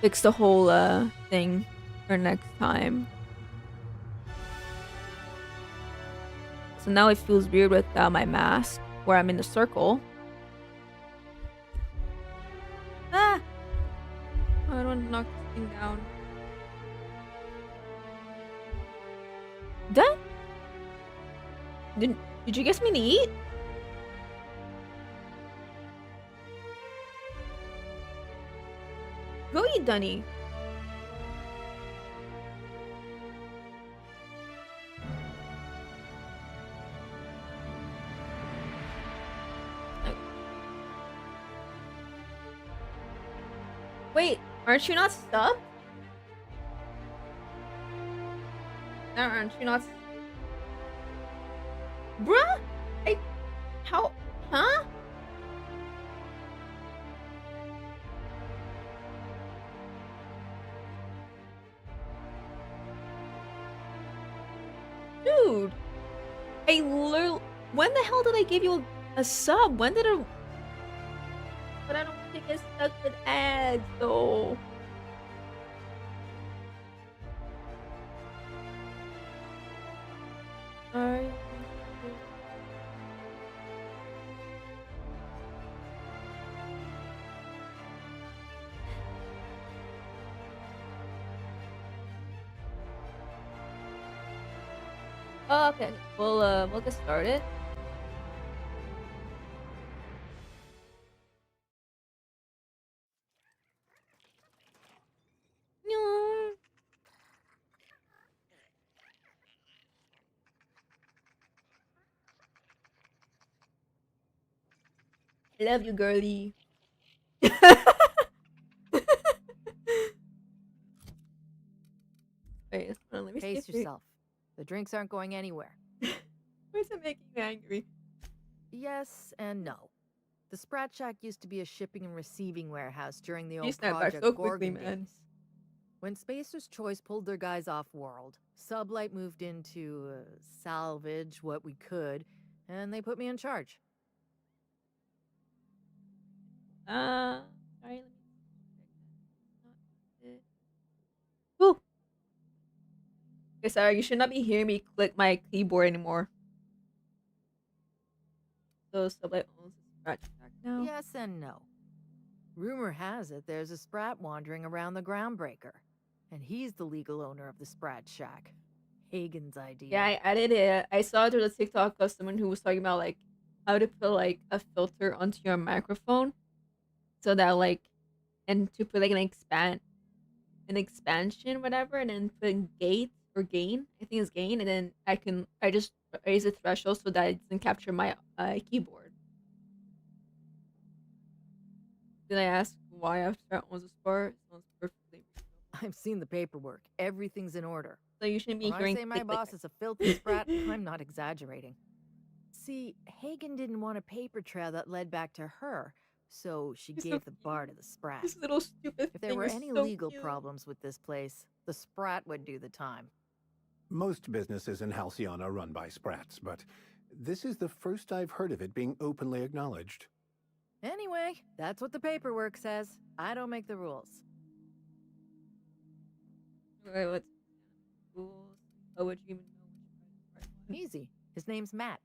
fix the whole thing for next time. So now it feels weird with my mask where I'm in the circle. Ah! Oh, I don't want to knock this thing down. Done? Did you guess me to eat? Go eat, Dunny. Wait, aren't you not stuck? Aren't you not? Bruh? How? Huh? Dude. I literally. When the hell did I give you a sub? When did it. But I don't think it's stuck with ads, though. Sorry. Oh, okay. We'll get started. No. I love you, girly. Wait, let me see Pace if we... yourself. The drinks aren't going anywhere. Why is it making me angry? Yes and no. The Sprat Shack used to be a shipping and receiving warehouse during the You old snapped back Project so quickly, Gorgon man. days. When Spacer's Choice pulled their guys off-world, Sublight moved into salvage what we could, and they put me in charge. Sorry, let me check that. Whew. Okay, sorry, you should not be hearing me click my keyboard anymore. So Sublight owns the Scratch Shack now. Yes and no. Rumor has it there's a Sprat wandering around the Groundbreaker, and he's the legal owner of the Sprat Shack. Hagen's idea. Yeah, I added it. I saw there was a TikTok of someone who was talking about like how to put like a filter onto your microphone so that like and to put like an expansion whatever and then put gate or gain. I think it's gain and then I just raise the threshold so that it doesn't capture my keyboard. Then I asked why after owns a sport. It sounds perfectly reasonable. I've seen the paperwork. Everything's in order. So you shouldn't be When I hearing say my click like boss is a filthy sprat, I'm not exaggerating. See, Hagen didn't want a paper trail that led back to her, so she He's so gave the bar to cute. the Sprat. This little stupid If there thing were is any so legal cute. problems with this place, the Sprat would do the time. Most businesses in Halcyon are run by sprats, but this is the first I've heard of it being openly acknowledged. Anyway, that's what the paperwork says. I don't make the rules. Wait, what's rules? How would you even know which part was? Easy. His name's Matt.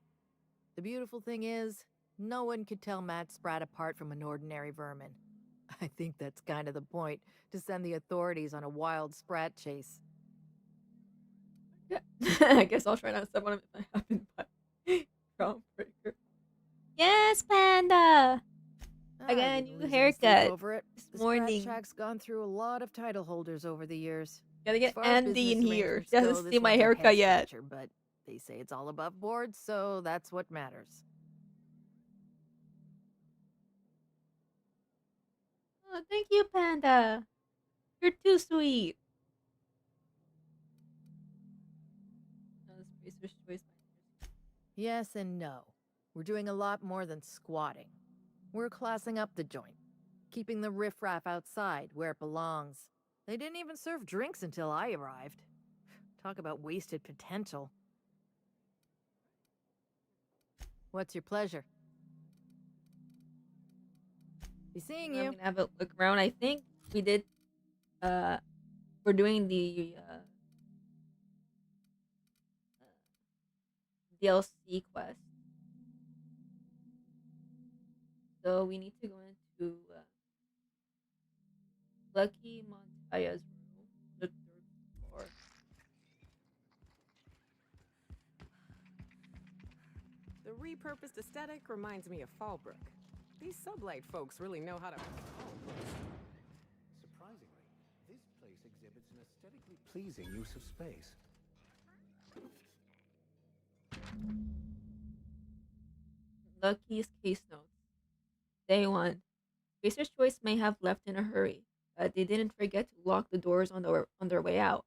The beautiful thing is, no one could tell Matt Sprat apart from an ordinary vermin. I think that's kind of the point, to send the authorities on a wild Sprat chase. Yeah. I guess I'll try not to step on him if I happen, but Groundbreaker. Yes, Panda! I got a didn't new lose any sleep haircut over it. this The morning. Sprat Shack's gone through a lot of title holders over the years. Gotta As get far as Andy in business here. arrangements She go, hasn't this seen my one's a haircut head yet. scratcher, but they say it's all above board, so that's what matters. Oh, thank you, Panda. You're too sweet. Spacer's Choice. Yes and no. We're doing a lot more than squatting. We're classing up the joint, keeping the riffraff outside where it belongs. They didn't even serve drinks until I arrived. Talk about wasted potential. What's your pleasure? Be seeing I'm you. gonna have a look around. I think we did uh we're doing the DLC quest, so we need to go into Lucky Montaya's room, the third floor. The repurposed aesthetic reminds me of Fallbrook. These sublight folks really know how to. Surprisingly, this place exhibits an aesthetically pleasing use of space. Lucky's case notes. Day 1. Tracer's Choice may have left in a hurry, but they didn't forget to lock the doors on their way out.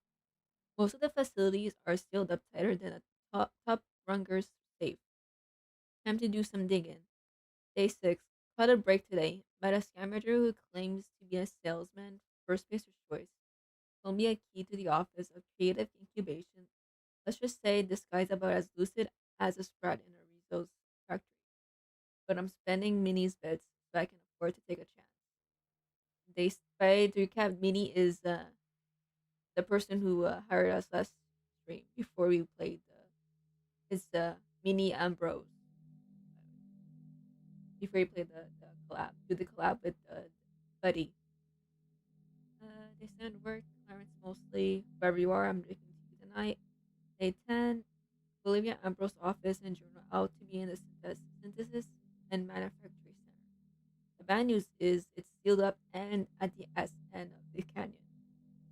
Most of the facilities are sealed up tighter than a top runger's safe. Time to do some digging. Day 6. Caught a break today. Met a scavenger who claims to be a salesman for Tracer's Choice. Told me a key to the office of creative incubation. Let's just say this guy's about as lucid as a sprat in a Rizzo's factory. But I'm spending Minnie's bets so I can afford to take a chance. They try to recap. Minnie is the person who hired us last stream before we played. Is Minnie Ambrose before we played the collab. Do the collab with Buddy. They send work. Clarence mostly. Wherever you are, I'm drinking tea tonight. Day 10. Olivia Ambrose's office and journal out to be in the synthesis and manufacturing center. The bad news is it's sealed up and at the S end of the canyon.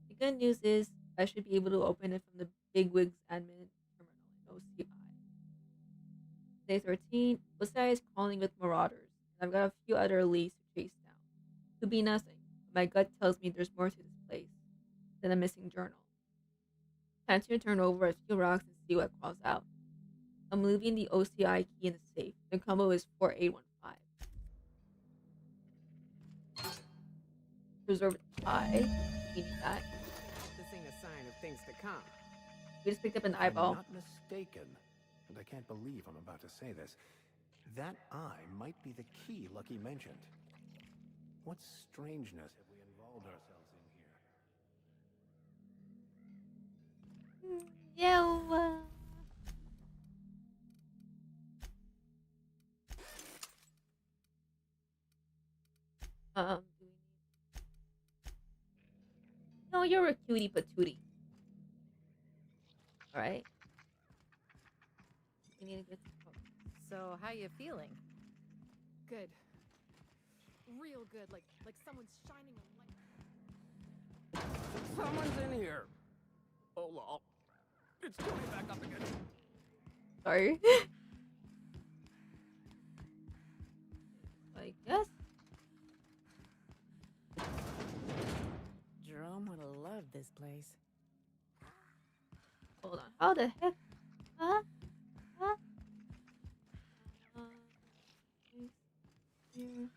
The good news is I should be able to open it from the Bigwigs admin terminal in OCI. Day 13, OCI is crawling with marauders, and I've got a few other leads to chase down. Could be nothing, but my gut tells me there's more to this place than a missing journal. Time to turn over a few rocks and see what crawls out. I'm leaving the OCI key in the safe. The combo is 4815. Preserved eye. We need that. This ain't a sign of things to come. We just picked up an If eyeball. I'm not mistaken, and I can't believe I'm about to say this, that eye might be the key Lucky mentioned. What strangeness have we involved ourselves in here? Yeah. Do we need... No, you're a cutie patootie. Alright. We need to get some... So, how you feeling? Good. Real good, like someone's shining a light. Someone's in here. Oh, lol. It's coming back up again. Sorry. I guess. Jerome would have loved this place. Hold on. How the heck? Huh? Here.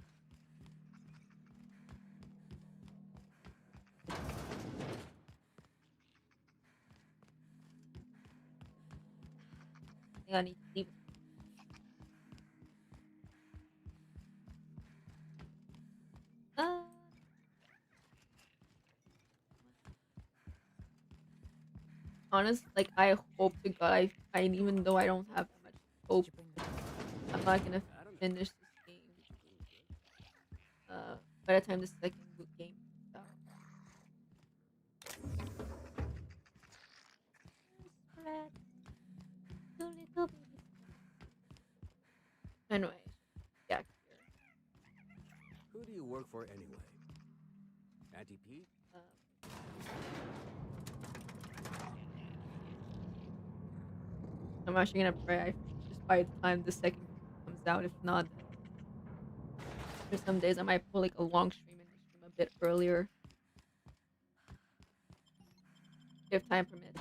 I think I need to leave. Honest, like I hope to God, I even though I don't have that much hope, I'm not gonna finish this game. By the time the second boot game comes out. Anyway, yeah. Who do you work for anyway? Auntie Pete? I'm actually gonna pray just by the time the second comes out. If not, there's some days I might pull like a long stream and just stream a bit earlier, if time permits.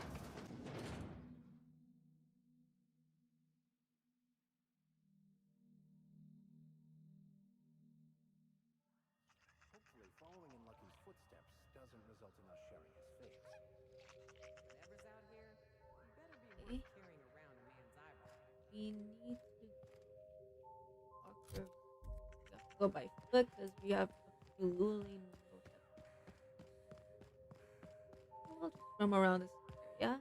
Hopefully, following in Lucky's footsteps doesn't result in us sharing his fate. Whatever's out here, better be Okay. worth carrying around a man's eyeball. We need to walk through. We have to go by foot because we have a Luli. from around this area.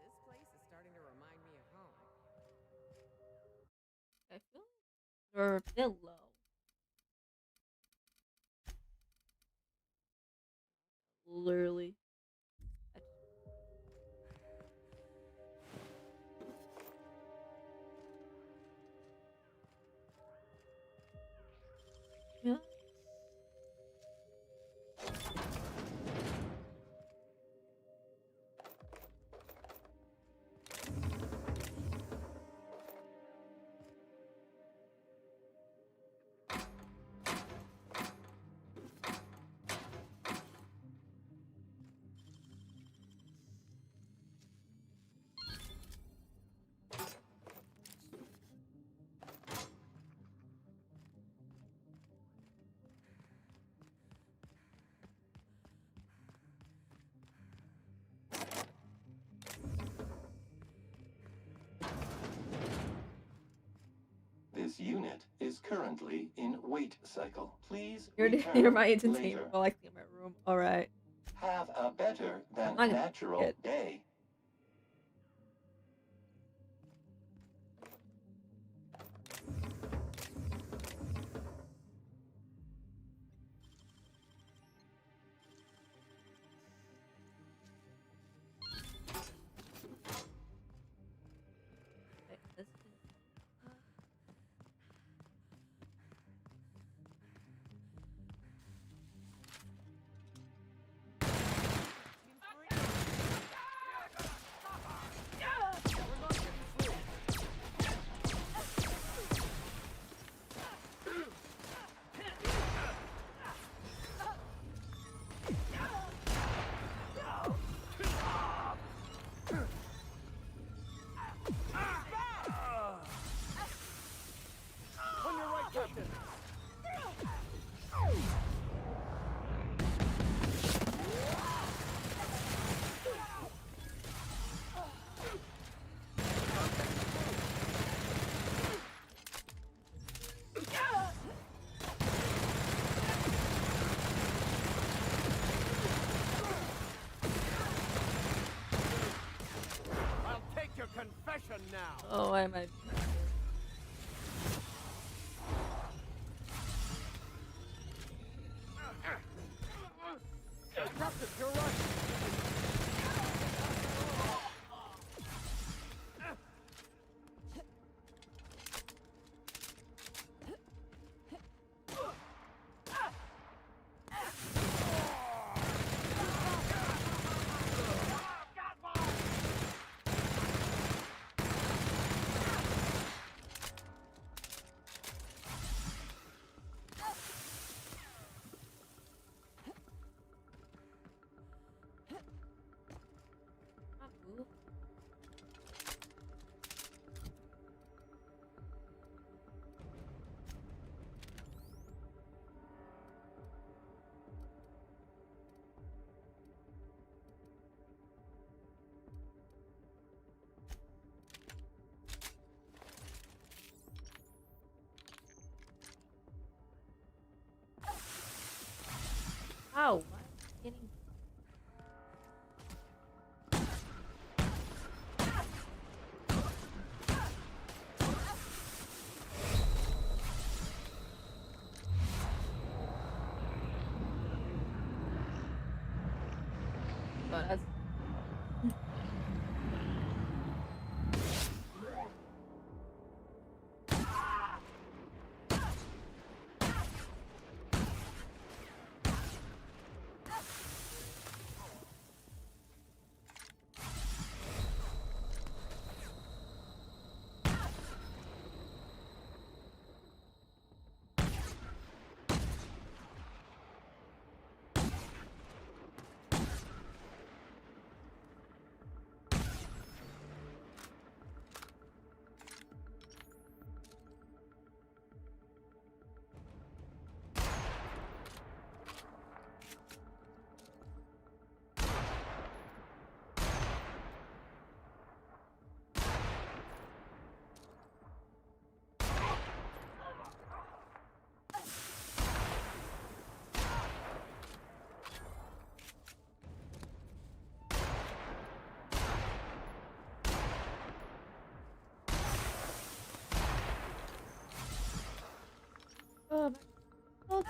This place is starting to remind me of home. I feel like we're a bit low. Literally. Yeah. This unit is currently in wait cycle. Please You're return near my later. entertainment while I clean my room. Alright. Have a better than I'm not gonna natural forget. day. Okay, this is On your right, Captain! I'll take your confession now! oh, I might. Captain, you're right!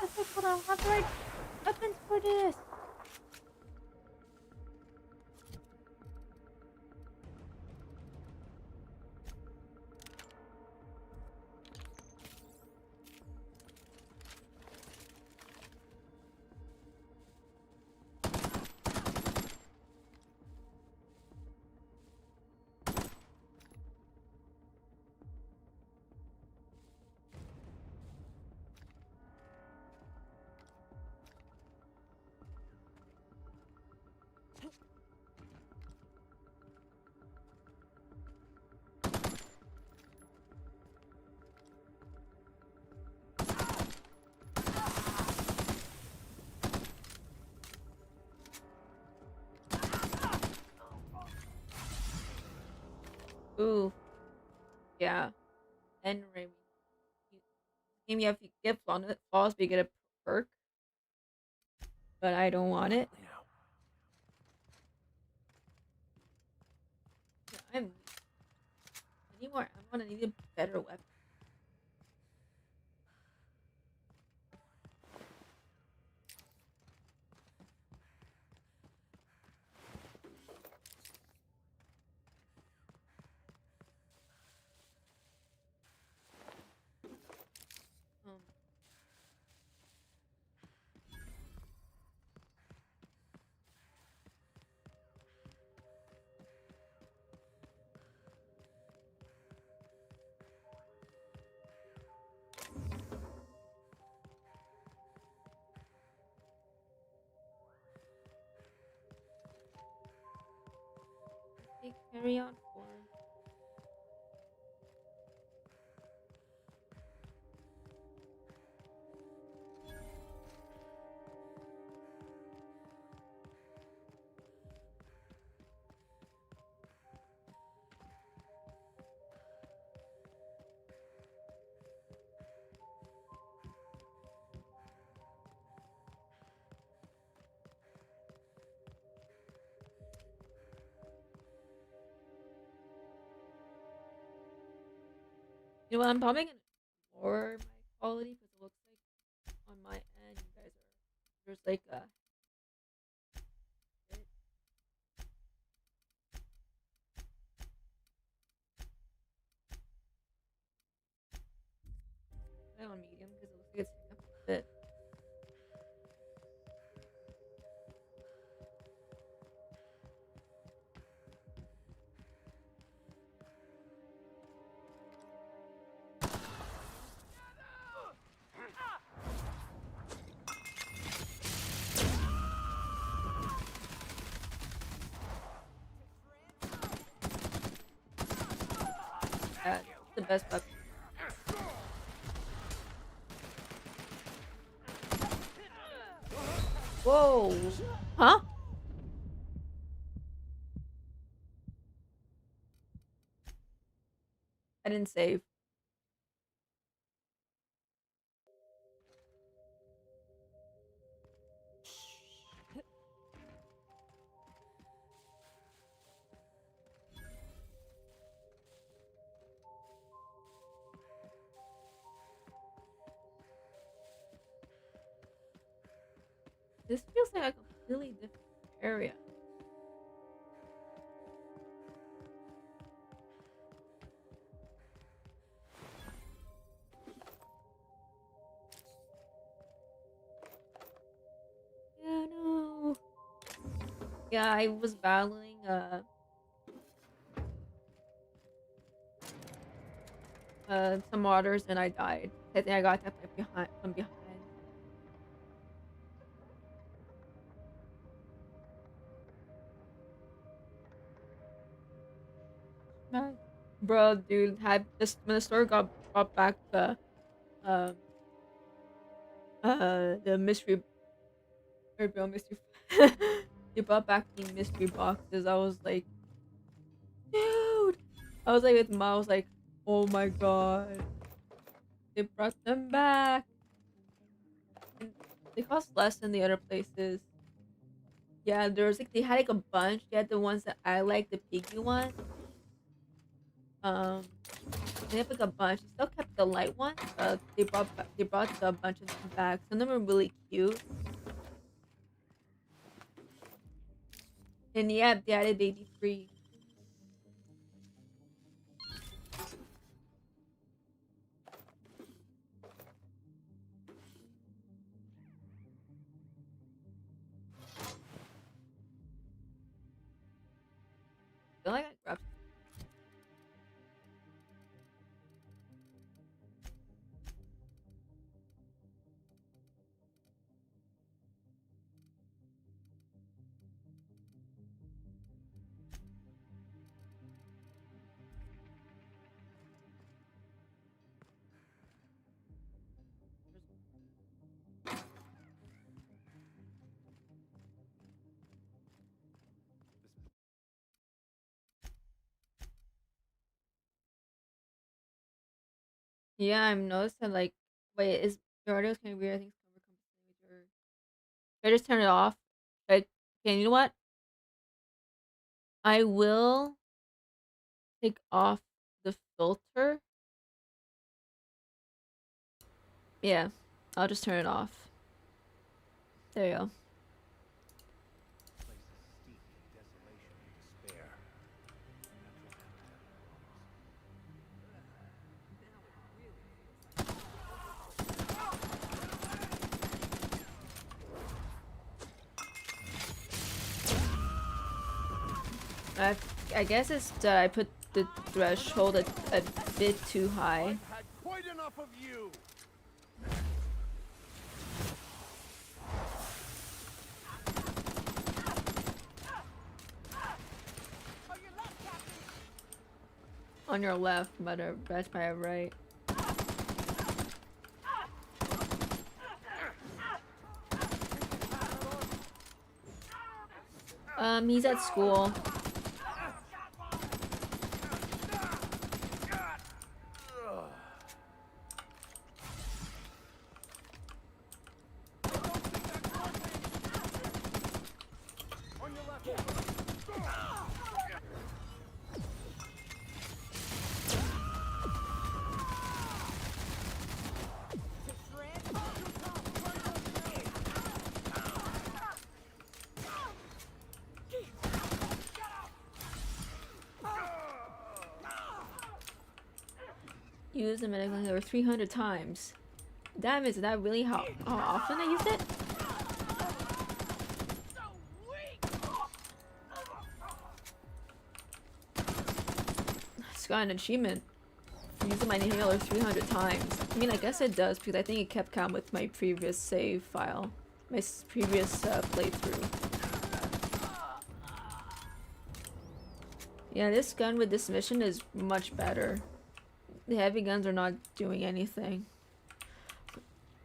It's like, hold on, how do I weapons for this? Ooh, yeah. And Remy. Game you have to get falls, but you get a perk. But I don't want it. Now. Yeah, I need more ammo and I need a better weapon. Um, Take carry on for. You know what? I'm probably gonna lower my quality because it looks like on my end you guys are there's like a bit. Put it on medium because it looks like it's picking up a bit. Yeah, it's the best weapon. Whoa! Huh? I didn't save. This feels like a completely different area. Yeah, no. Yeah, I was battling some waters and I died. I think I got that from behind. Man. Bro, dude, had this when the store got brought back um the mystery or bro mystery they brought back the mystery boxes. I was like, dude. I was like with Ma, I was like, oh my god. They brought them back. And they cost less than the other places. Yeah, there was like they had like a bunch. They had the ones that I like, the piggy one. Um They have like a bunch. They still kept the light ones. They brought a bunch of them back. Some of them are really cute. And yeah, they added baby free. I feel like I grabbed. Yeah, I've noticed that like, wait, is your audio is kind of weird? I think it's coming with your. Should I just turn it off? Okay, you know what? I will take off the filter. Yeah, I'll just turn it off. There you go. Place is steeped in desolation and despair. Natural habitat I guess it's that I put the threshold a bit too high. I've had quite enough of you. On your left, but that's my right. He's at school. Use the medical over 300 times. Damn, is that really how often I used it? It's got an achievement. Using my inhaler 300 times. I mean, I guess it does because I think it kept count with my previous save file. My previous playthrough. Yeah, this gun with this mission is much better. The heavy guns are not doing anything.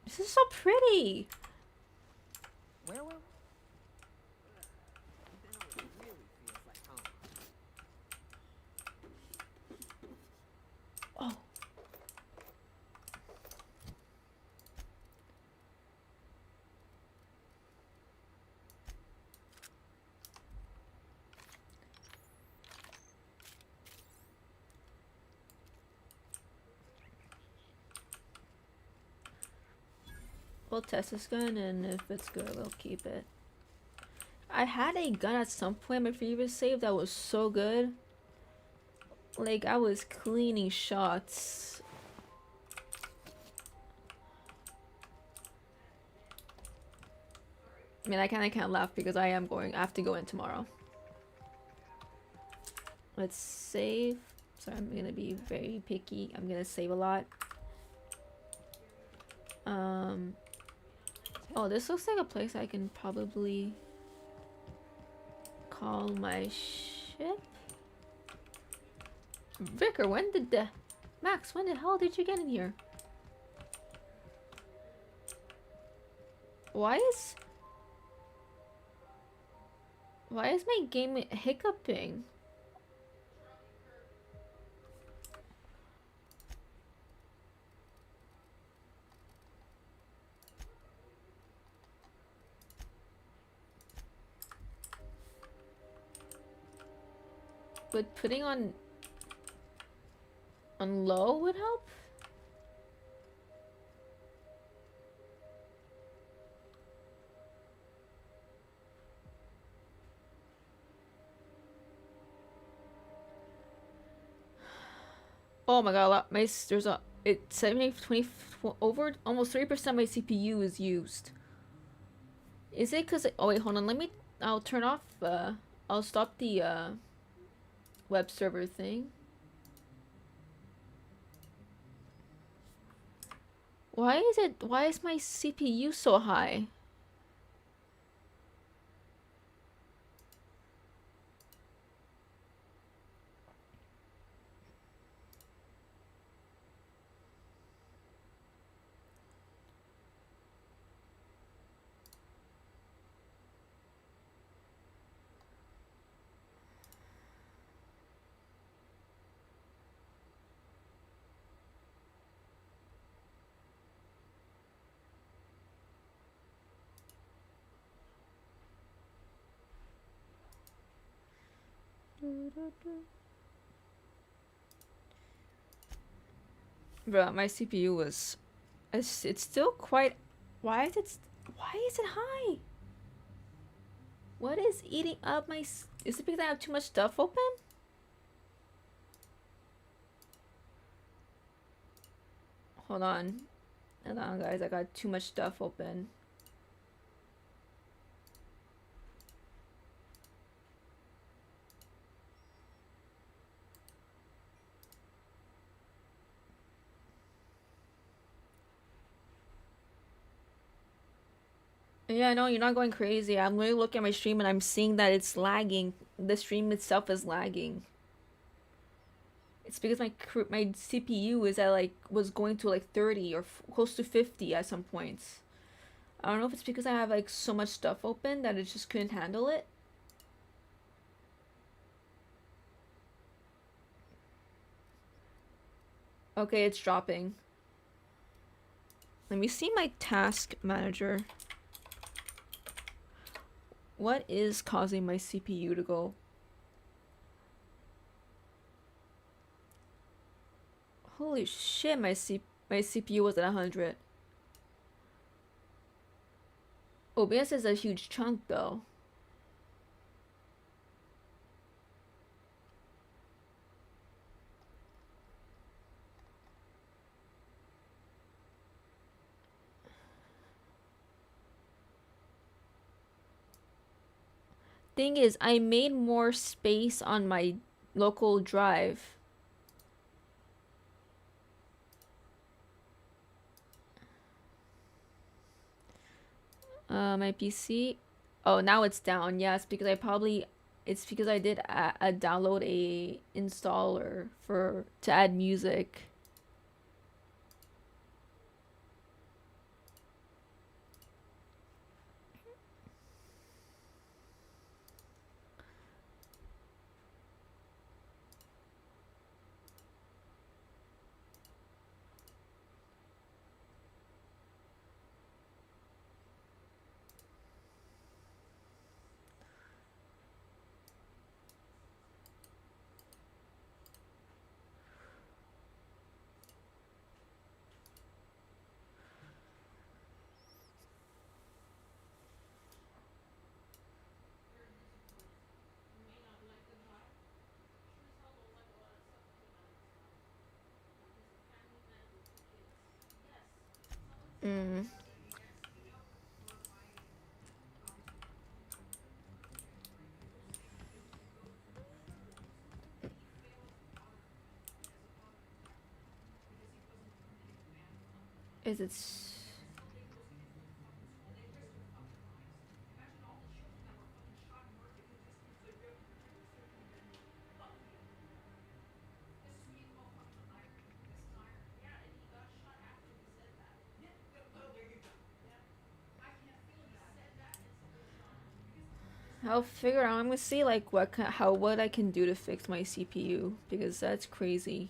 This is so pretty! Where were we? Now it really feels like home. Oh. We'll test this gun, and if it's good, we'll keep it. I had a gun at some point in my previous save that was so good. Like, I was cleaning shots. I mean, I can't laugh because I have to go in tomorrow. Let's save. Sorry, I'm gonna be very picky. I'm gonna save a lot. Oh, this looks like a place I can probably call my ship. Vicar, Max, when the hell did you get in here? Why is my game hiccuping? But putting on... On low would help? Oh my god, there's a, it's 70, 20, over, almost 30% of my CPU is used. Is it cause, oh wait, hold on, I'll turn off, I'll stop the, web server thing. Why is my CPU so high? Bro, my CPU was, it's still quite, why is it high? What is eating up my, is it because I have too much stuff open? Hold on guys, I got too much stuff open. Yeah, no, you're not going crazy. I'm really looking at my stream and I'm seeing that it's lagging. The stream itself is lagging. It's because my CPU is at like, was going to like 30 or close to 50 at some points. I don't know if it's because I have like so much stuff open that it just couldn't handle it. Okay, it's dropping. Let me see my task manager. What is causing my CPU to go? Holy shit, my CPU was at 100. OBS is a huge chunk though. Thing is, I made more space on my local drive. My PC. Oh, now it's down. Yeah, it's because I did download a installer to add music. Mm. Is it? I'll figure out. I'm gonna see like what I can do to fix my CPU because that's crazy.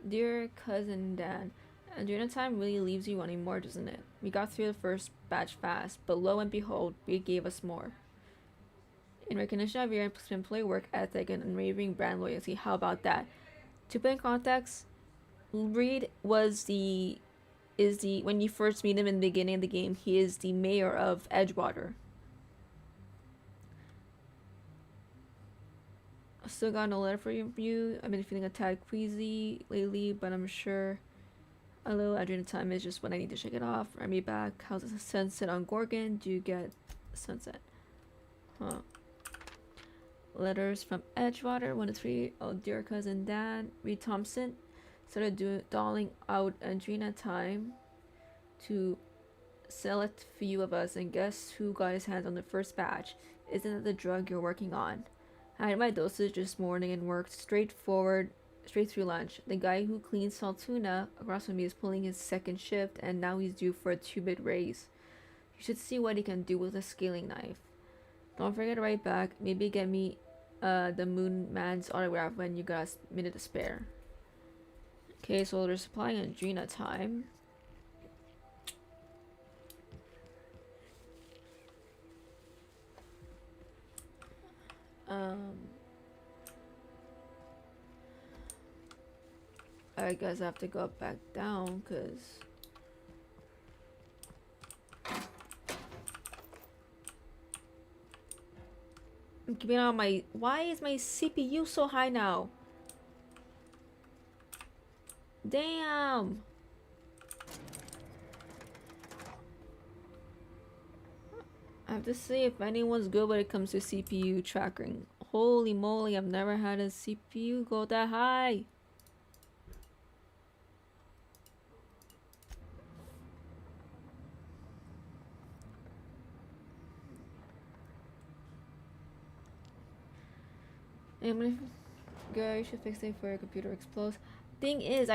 Dear cousin Dan, Adrena time really leaves you wanting more, doesn't it? We got through the first batch fast, but lo and behold, Reed gave us more. In recognition of your exemplary work ethic and unwavering brand loyalty, how about that? To put in context, Reed is the when you first meet him in the beginning of the game, he is the mayor of Edgewater. I still got no letter for you. I've been feeling a tad queasy lately, but I'm sure a little Adrena time is just when I need to shake it off. I'll be back. How's the sunset on Gorgon? Do you get sunset? Huh. Letters from Edgewater, 1 to 3. Oh, dear cousin Dan. Reed Thompson started doling out Adrena time to select few of us, and guess who got his hands on the first batch? Isn't it the drug you're working on? I had my dosage this morning and worked straight through lunch. The guy who cleans Saltuna across from me is pulling his second shift, and now he's due for a 2-bit raise. You should see what he can do with a scaling knife. Don't forget to write back. Maybe get me the Moon Man's autograph when you got a minute to spare. Okay, so they're supplying Adrena time. I guess I have to go back down because I'm keeping on my. Why is my CPU so high now? Damn. I have to see if anyone's good when it comes to CPU tracking. Holy moly, I've never had a CPU go that high. I'm gonna go. You should fix it before your computer explodes. Thing is,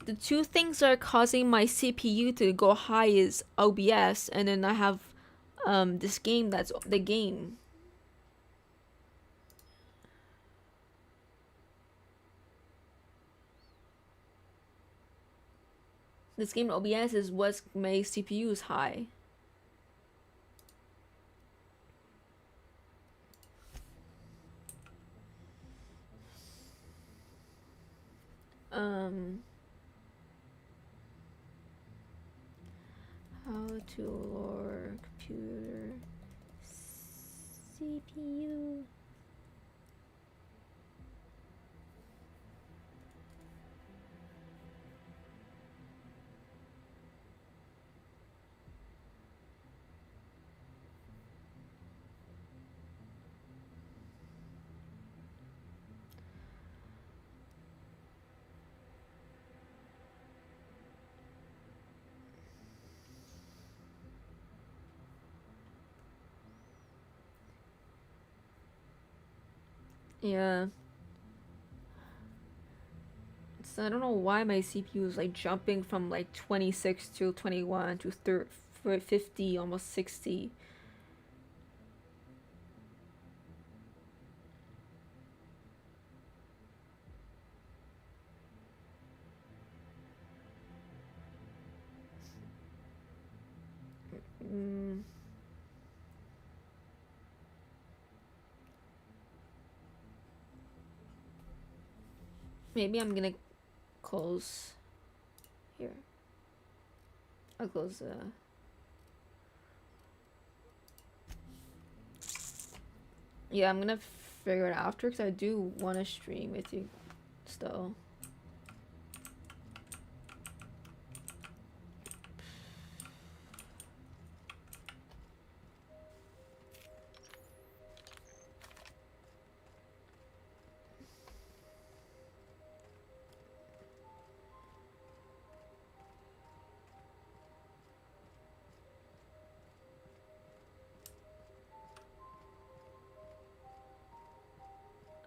the two things that are causing my CPU to go high is OBS, and then I have this game that's the game. This game OBS is what makes CPUs high. How to lower computer CPU. Yeah. So I don't know why my CPU is like jumping from like 26 to 21 to 50, almost 60. Maybe I'm gonna close here. I'll close yeah, I'm gonna figure it out after because I do want to stream with you still.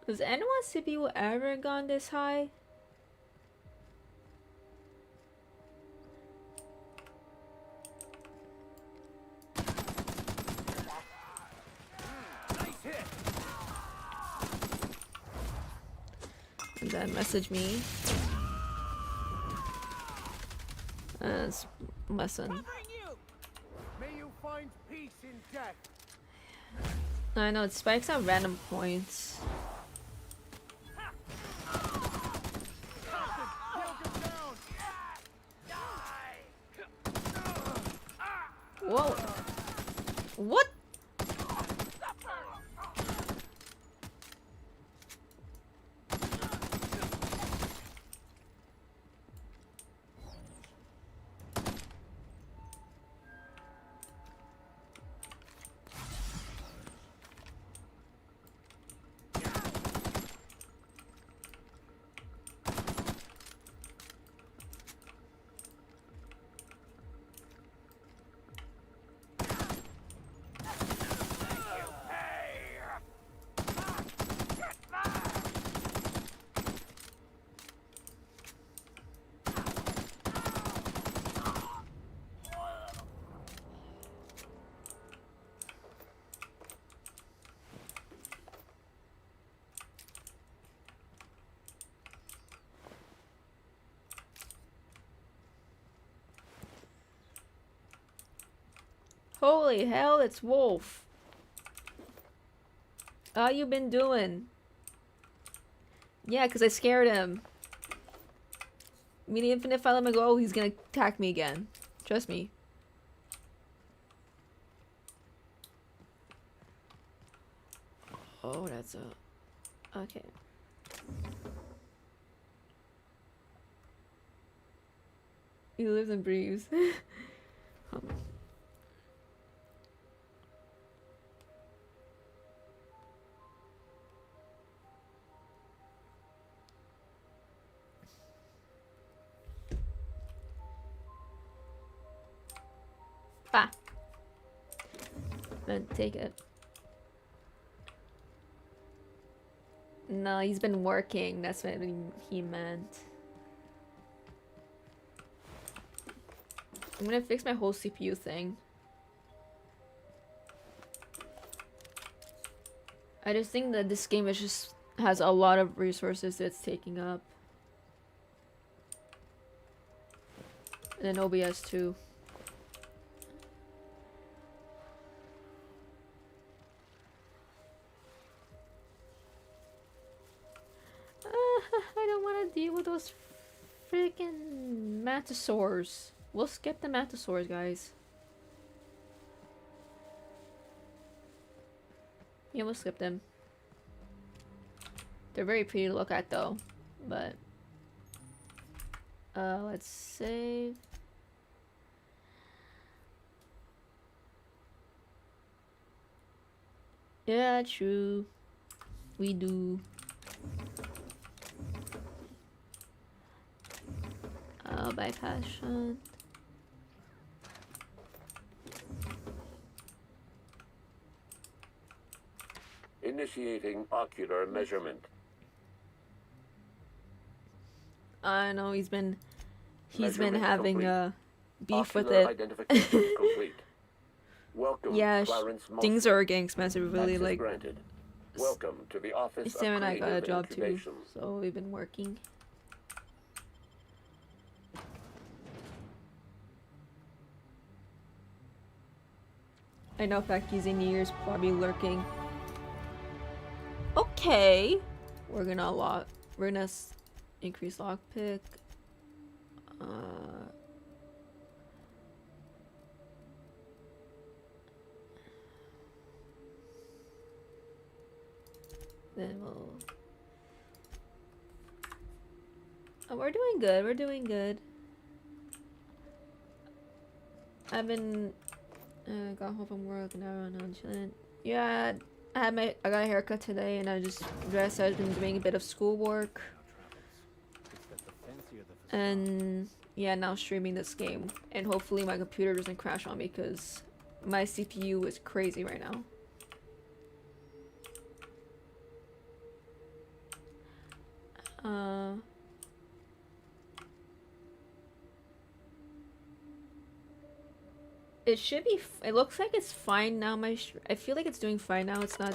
Has anyone's CPU ever gone this high? And then message me. lesson. May you find peace in death. I know, it spikes at random points. Whoa. What? Holy hell, it's Wolf. How you been doing? Yeah, because I scared him. I mean, even if I let him go, he's gonna attack me again. Trust me. Oh, that's a... Okay. He lives and breathes. Bah. Then take it. No, he's been working. That's what he meant. I'm gonna fix my whole CPU thing. I just think that this game is just has a lot of resources that it's taking up. And then OBS too. I don't want to deal with those freaking Mantisaurs. We'll skip the Mantisaurs, guys. Yeah, we'll skip them. They're very pretty to look at, though. But let's save. Yeah, true. We do. By passion. Initiating ocular measurement. I know he's been Measurement having complete. Beef with Ocular it. Identification complete. Welcome, Yeah, Clarence things Monson. are getting expensive. Really, Access like granted. Welcome to the office Sam of and I got a Creative job too, Incubation. so we've been working. I know Becky's in years probably lurking. Okay, we're gonna increase lockpick. Then we'll. Oh, we're doing good. We're doing good. I've been got home from work and I'm chilling. Yeah, I got a haircut today and I just dressed. I've been doing a bit of schoolwork. And yeah, now streaming this game. And hopefully my computer doesn't crash on me because my CPU is crazy right now. It should be. It looks like it's fine now. I feel like it's doing fine now. It's not.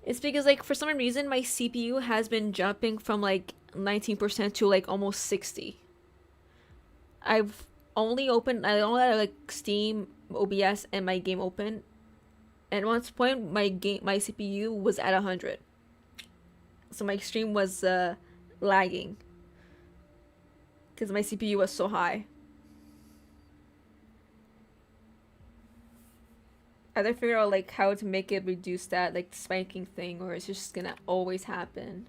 It's because like for some reason my CPU has been jumping from like 19% to like almost 60. I've only opened, I only had like Steam, OBS, and my game open. And at one point, my CPU was at 100. So my stream was lagging because my CPU was so high. I had to figure out like how to make it reduce that like spiking thing, or it's just gonna always happen.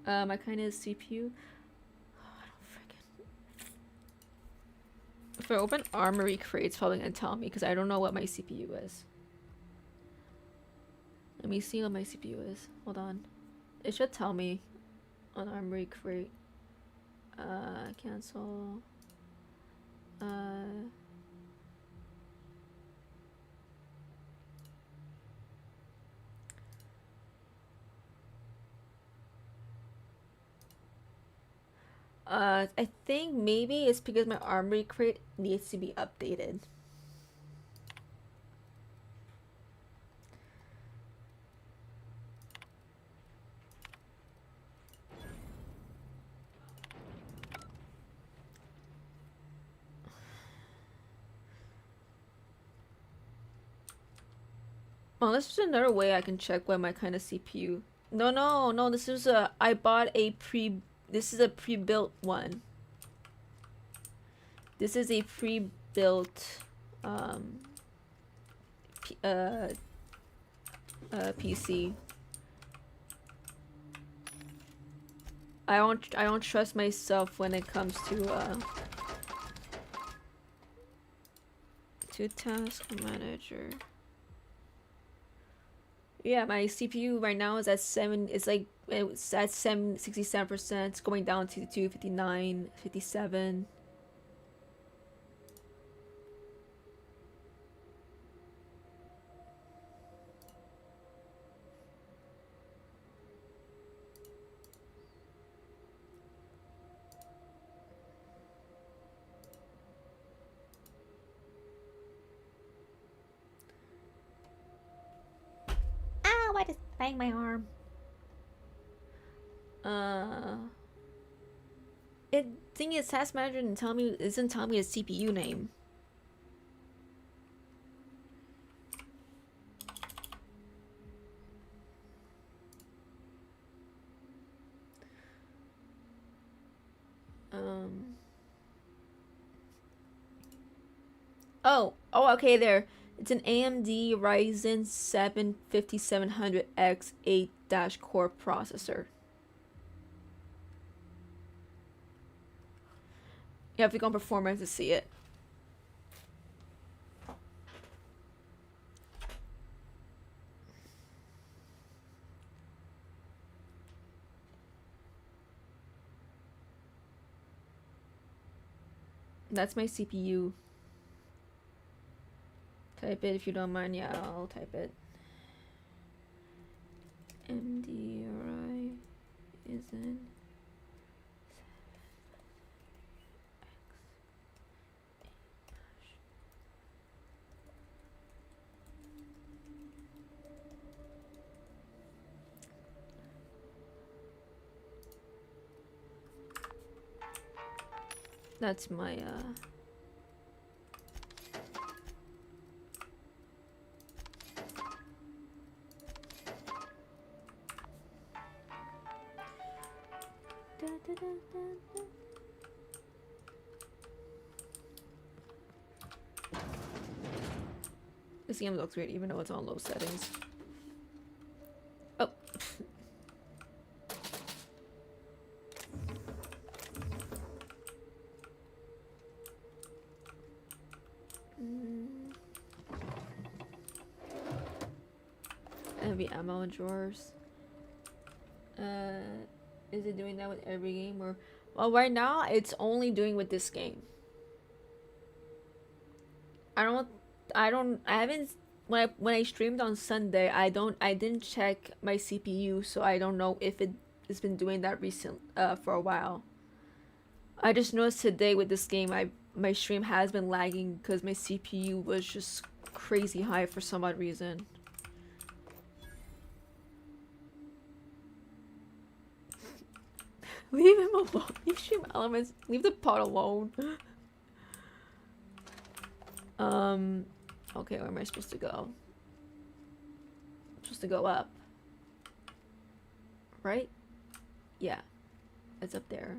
My kind of CPU. If I open Armory Crate, it's probably gonna tell me because I don't know what my CPU is. Let me see what my CPU is. Hold on. It should tell me on Armory Crate. Cancel. I think maybe it's because my Armory Crate needs to be updated. Oh, this is another way I can check what my kind of CPU. No, this is I bought a this is a pre-built one. This is a pre-built PC. I don't trust myself when it comes to task manager. Yeah, my CPU right now is at 7. It's like it's at 67%. It's going down to 259, 57. I just banged my arm. Thing is, Task Manager isn't telling me a CPU name. Oh, okay, there. It's an AMD Ryzen 7 5700X 8-core processor. You have to go on performance to see it. That's my CPU. Type it if you don't mind. Yeah, I'll type it. MDRI isn't. That's my This game looks great even though it's on low settings. Oh. Heavy ammo drawers. Is it doing that with every game or? Well, right now it's only doing with this game. I haven't when I streamed on Sunday. I didn't check my CPU, so I don't know if it's been doing that for a while. I just noticed today with this game, my stream has been lagging because my CPU was just crazy high for some odd reason. Leave him alone. Leave Stream Elements. Leave the pot alone. Okay, where am I supposed to go? I'm supposed to go up. Right? Yeah. It's up there.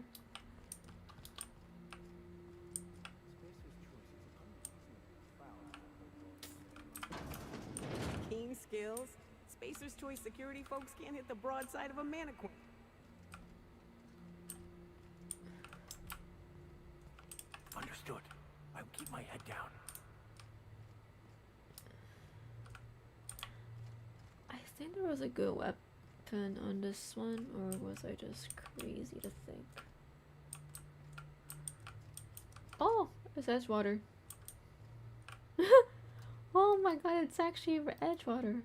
Keen skills. Spacer's Choice security folks can't hit the broadside of a mannequin. Understood. I'll keep my head down. I think there was a good weapon on this one, or was I just crazy to think? Oh, it's Edgewater. Oh my god, it's actually Edgewater.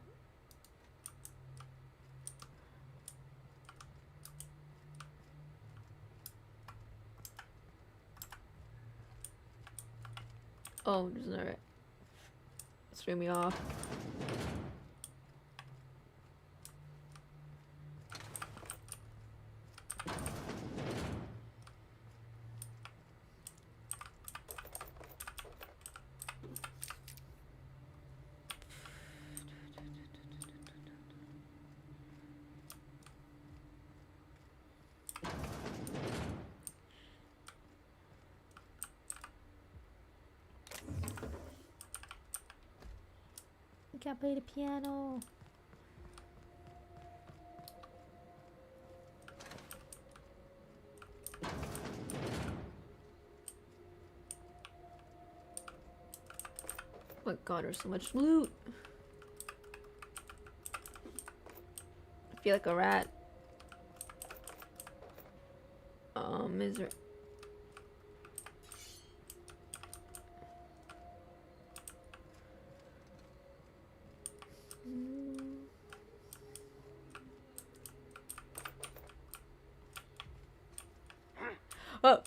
Oh, there's another. Threw me off. I can't play the piano. Oh my god, there's so much loot. I feel like a rat. Is there... Oh!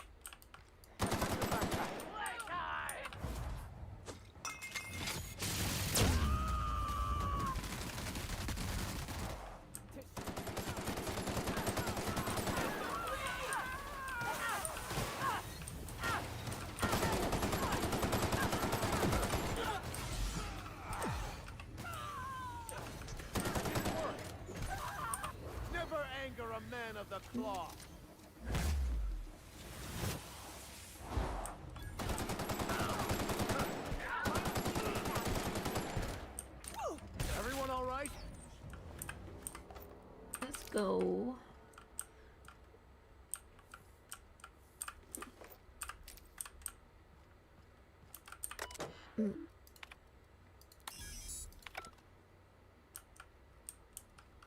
Never anger a man of the cloth. Everyone all right? Let's go. I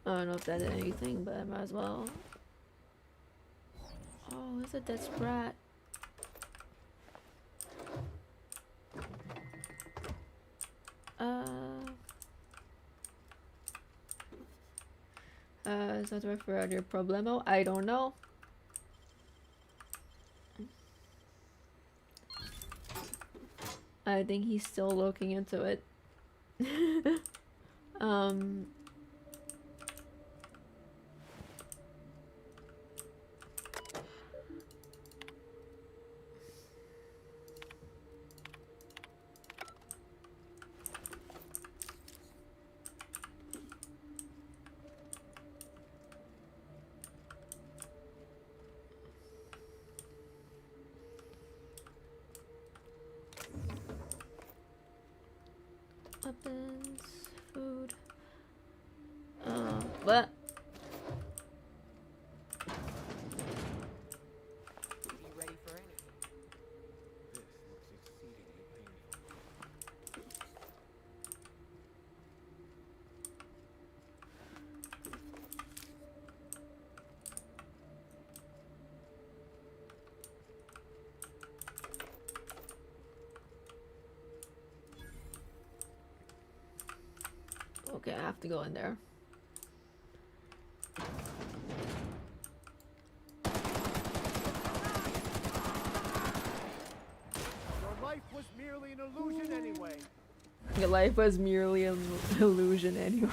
don't know if that did anything, but I might as well. Oh, it's a dead sprat. Is that right for your problemo? I don't know. I think he's still looking into it. Weapons, food. What? Be ready for anything. This looks exceedingly painful. Okay, I have to go in there. Your life was merely an illusion anyway. Your life was merely an illusion anyway.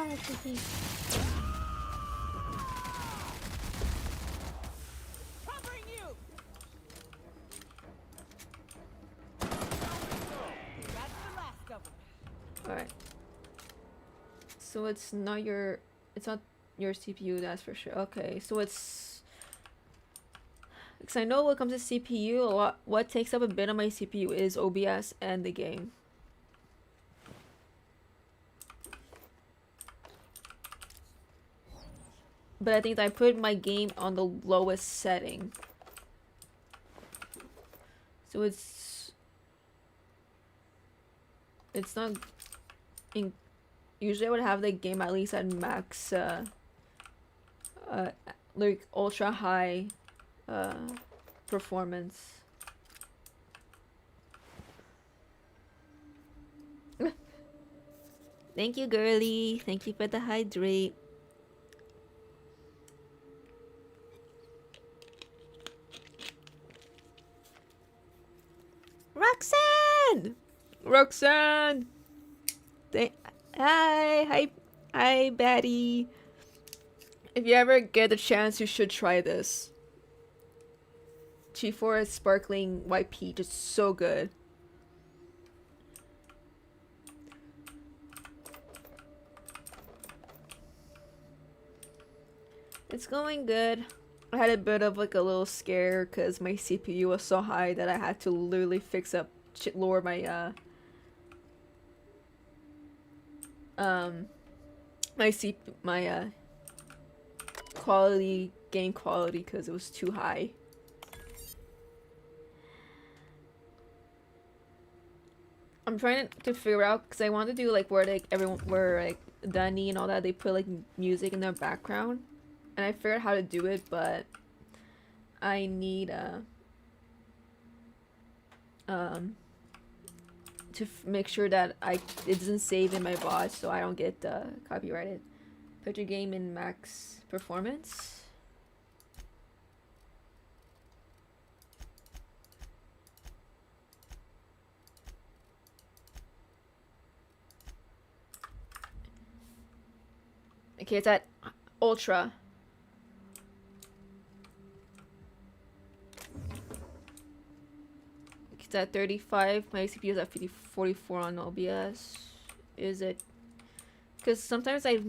Kiki. Covering you. That's the last of them. Alright. So it's not your CPU, that's for sure. Okay, so it's, because I know when it comes to CPU, what takes up a bit of my CPU is OBS and the game. But I think I put my game on the lowest setting. So it's not in, usually I would have the game at least at max like ultra high performance. Thank you, girly. Thank you for the hydrate. Roxanne! Roxanne! Hi, Betty. If you ever get the chance, you should try this. G4 sparkling white peach is so good. It's going good. I had a bit of like a little scare because my CPU was so high that I had to literally lower my my game quality because it was too high. I'm trying to figure out because I want to do like where like Dunny and all that, they put like music in their background, and I figured out how to do it, but I need to make sure that it doesn't save in my VOD so I don't get copyrighted. Put your game in max performance. Okay, it's at ultra. It's at 35. My CPU is at 44 on OBS. Is it? Because sometimes I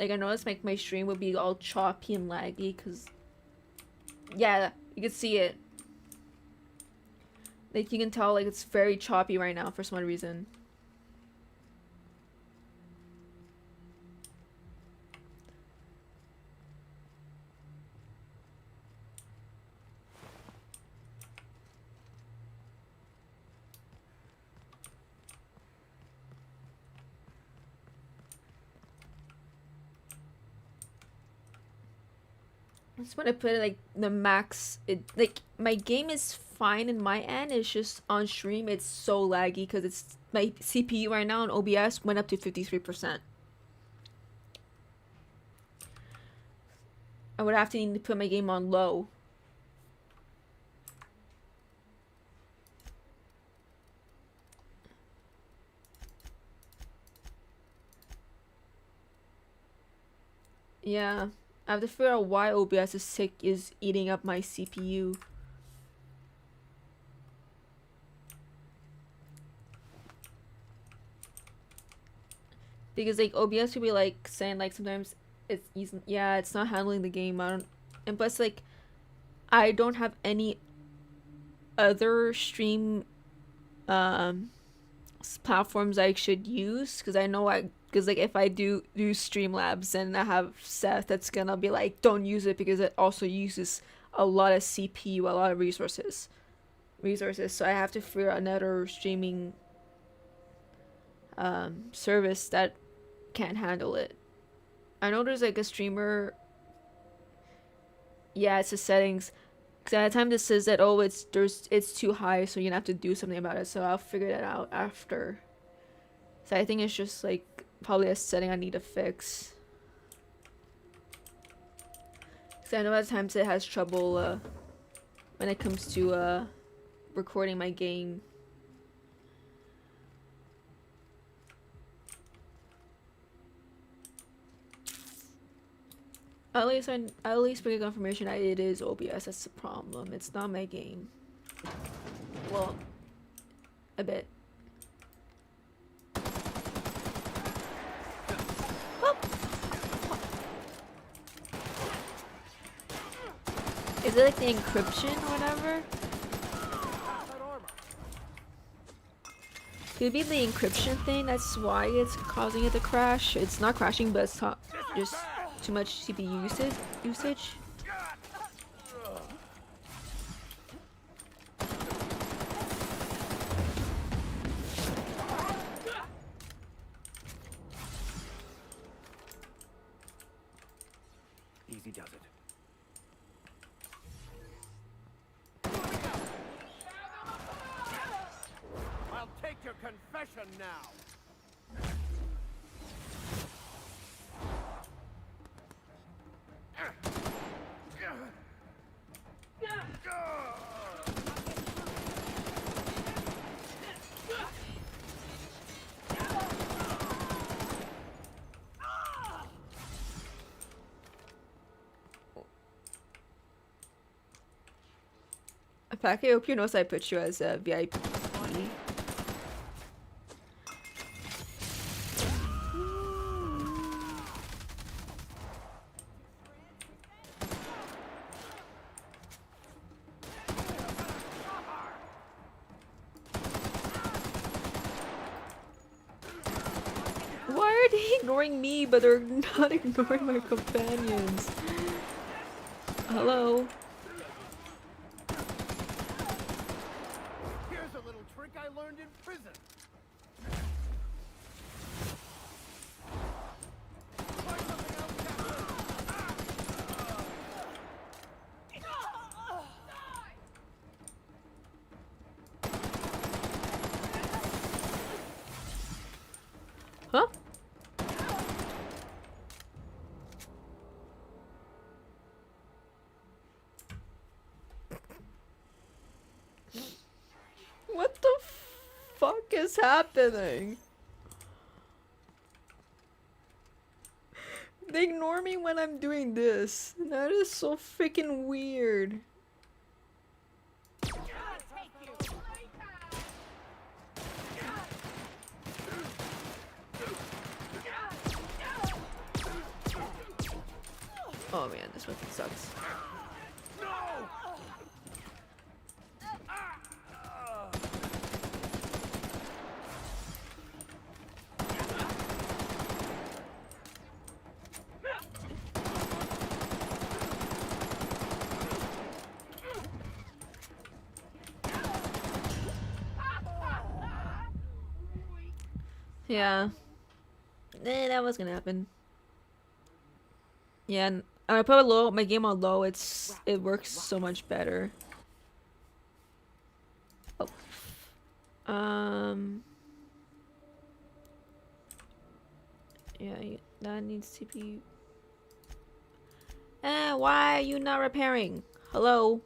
notice like my stream would be all choppy and laggy. Cause yeah, you can see it. Like you can tell like it's very choppy right now for some reason. I just want to put it like the max. Like my game is fine in my end. It's just on stream it's so laggy because it's my CPU right now on OBS went up to 53%. I would have to need to put my game on low. Yeah. I have to figure out why OBS is eating up my CPU. Because like OBS would be like saying like sometimes it's not handling the game. And plus like I don't have any other stream platforms I should use because I know because like if I do Streamlabs and I have Seth, that's gonna be like don't use it because it also uses a lot of CPU, a lot of resources. So I have to figure out another streaming service that can't handle it. I know there's like a streamer. Yeah, it's the settings. Because at the time this says that it's too high, so you're gonna have to do something about it. So I'll figure that out after. So I think it's just like probably a setting I need to fix. Because I know at times it has trouble when it comes to recording my game. at least we get confirmation that it is OBS. That's the problem. It's not my game. Well, a bit. Oh. Is it like the encryption or whatever? Could it be the encryption thing? That's why it's causing it to crash. It's not crashing, but it's just too much CPU usage. Easy does it. I'll take your confession now. In fact, I hope you know I put you as a VIP. Why are they ignoring me, but they're not ignoring my companions? Hello? Here's a little trick I learned in prison. Try something else, Captain. Huh? What the fuck is happening? They ignore me when I'm doing this. That is so freaking weird. Oh man, this weapon sucks. Yeah. That was gonna happen. Yeah, and I put it low, my game on low, it works so much better. Oh. Yeah, that needs CPU. Why are you not repairing? Hello?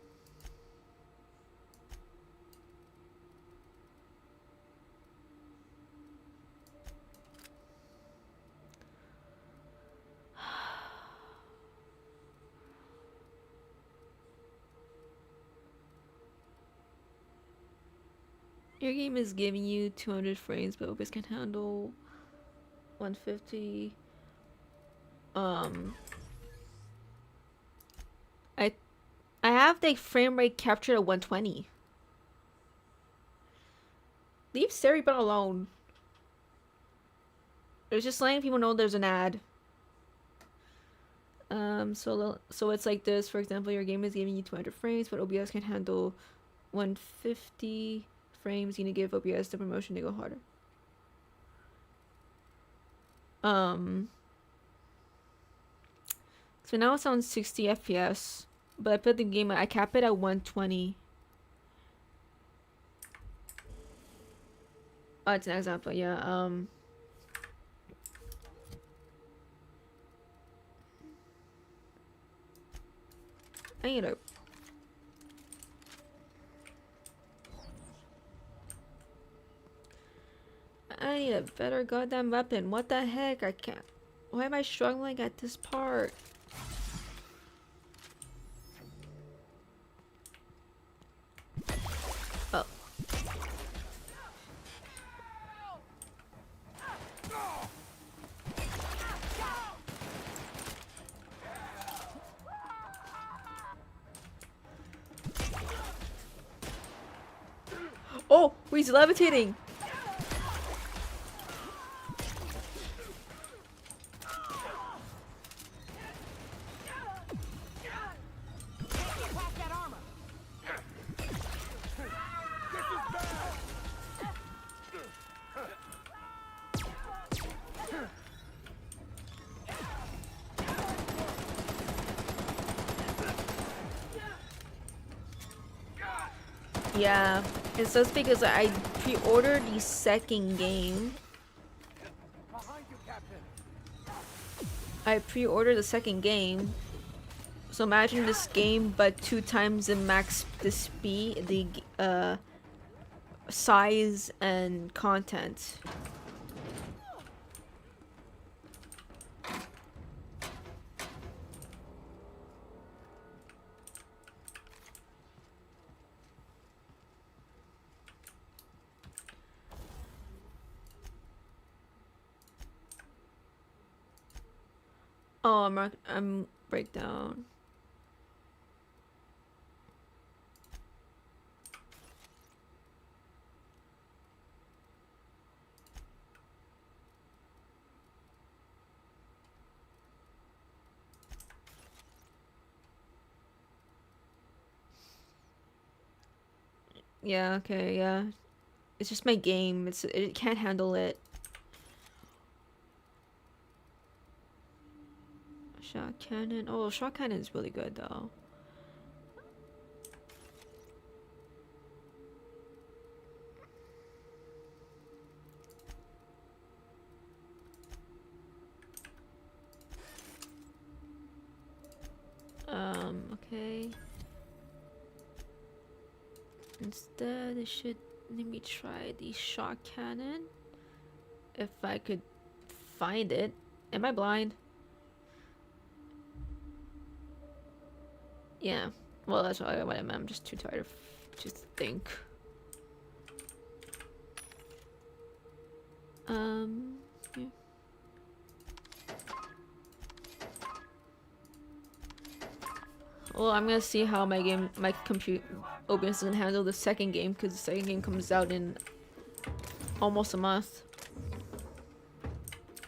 Your game is giving you 200 frames, but OBS can handle 150. I have the frame rate captured at 120. Leave Seribot alone. It's just letting people know there's an ad. So it's like this. For example, your game is giving you 200 frames, but OBS can handle 150 frames. You need to give OBS the promotion to go harder. So now it's on 60 FPS, but I put the game, I cap it at 120. Oh, it's an example, yeah. I need a better goddamn weapon. What the heck? I can't. Why am I struggling at this part? He's levitating. Yeah, it's just because I pre-ordered the second game. Behind you, Captain. I pre-ordered the second game. So imagine this game, but 2 times the max, the speed, the size and content. Oh, I'm breakdown. Yeah, okay, yeah. It's just my game. It can't handle it. Shot cannon. Oh, shot cannon is really good though. Okay. Instead, it should let me try the shot cannon. If I could find it. Am I blind? Yeah. Well, that's what I meant. I'm just too tired of just think. Yeah. Well, I'm gonna see how my compute OBS can handle the second game, because the second game comes out in almost a month.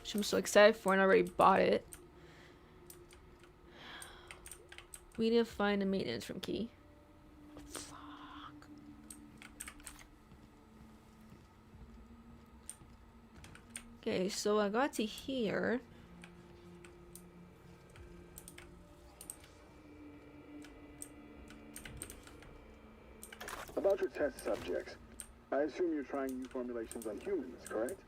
Which I'm so excited for, and I already bought it. We need to find a maintenance room key. Fuck. Okay, so I got to here. About your test subjects, I assume you're trying new formulations on humans, correct?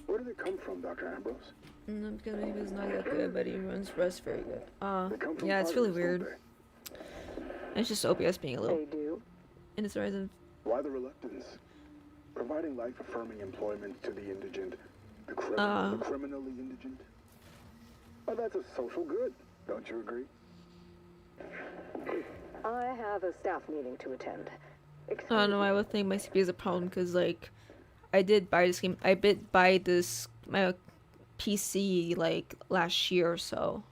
Where did it come from, Dr. Ambrose? No, because he was not that good, but he runs Rust very good. Yeah, it's They really come from weird. Harvard, It's just OBS being a little They do. in its horizon. Why the reluctance? Providing life-affirming employment to the indigent, the criminally indigent? Well, that's a social good, don't you agree? I have a staff meeting to attend. I don't know, I would think my CPU is a problem because, like, I did buy this game. I did buy this, my PC, like, last year or so.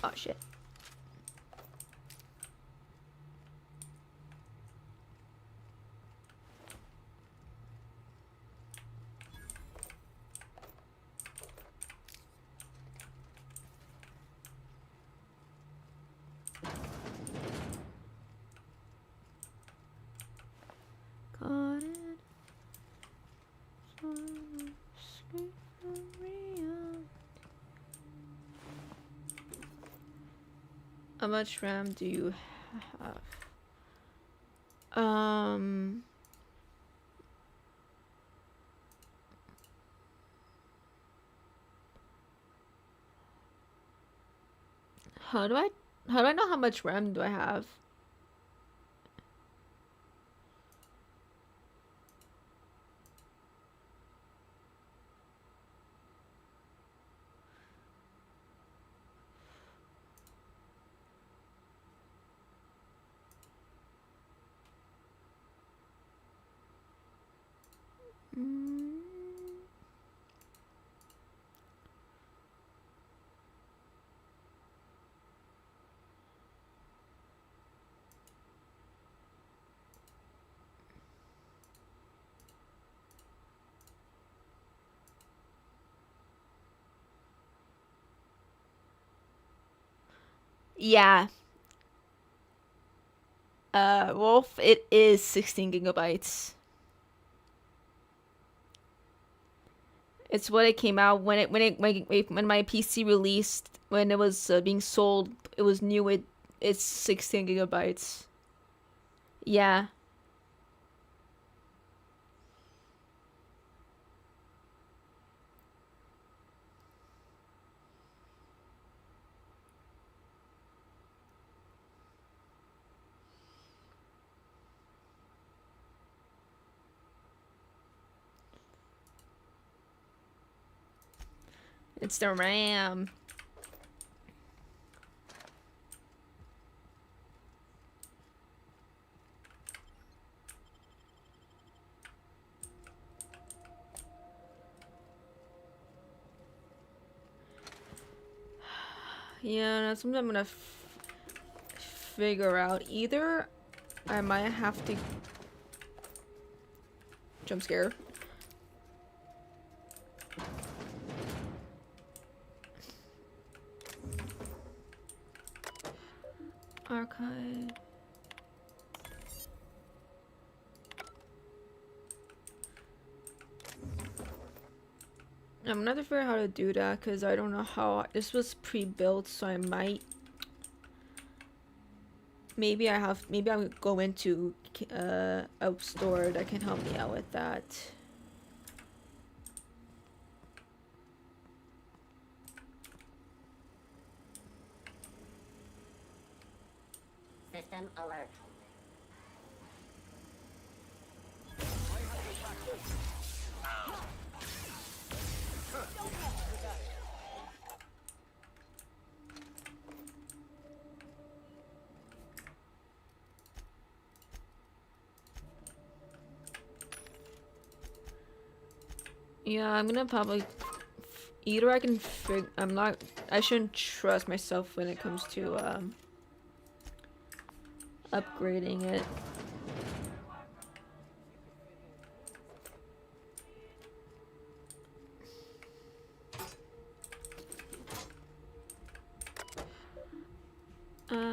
Oh, shit. Caught in some schizophrenia. How much RAM do you have? How do I know how much RAM do I have? Mm. Yeah. Wolf, it is 16 gigabytes. It's what it came out when my PC released, when it was being sold. It was new. It's 16 gigabytes. Yeah. It's the RAM. Yeah, that's something I'm gonna figure out. Either I might have to jump scare. Archive. I'm not sure how to do that because I don't know how. This was pre-built, so I might. Maybe I'm go into a store that can help me out with that. System alert. Yeah, I'm gonna probably either I can I shouldn't trust myself when it comes to upgrading it.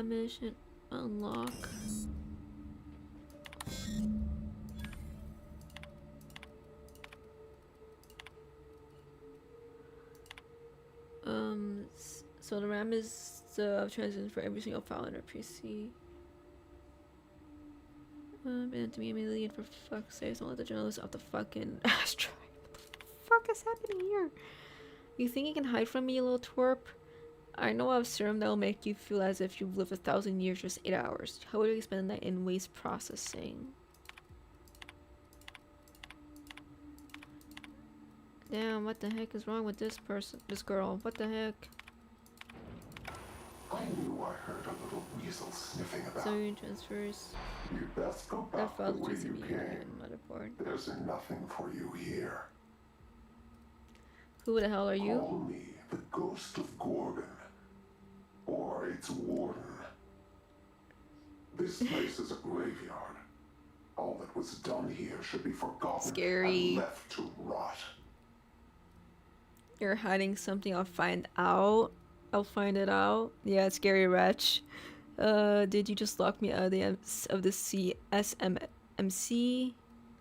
Mission unlock. So the RAM is the transition for every single file in our PC. And to me immediately, and for fuck's sake, don't let the journalists off the fucking asteroid. What the fuck is happening here? You think you can hide from me, you little twerp? I know of serum that'll make you feel as if you've lived 1,000 years just 8 hours. How would you spend that in waste processing? Damn, what the heck is wrong with this girl? What the heck? I knew I heard a little weasel sniffing about. So you transfers. You best go back the way you came. Motherboard. There's nothing for you here. Who the hell are you? Call me the Ghost of Gorgon. Or its warden. This place is a graveyard. All that was done here should be forgotten. Scary. And left to rot. You're hiding something. I'll find out. I'll find it out. Yeah, scary wretch. Did you just lock me out of the SMMC?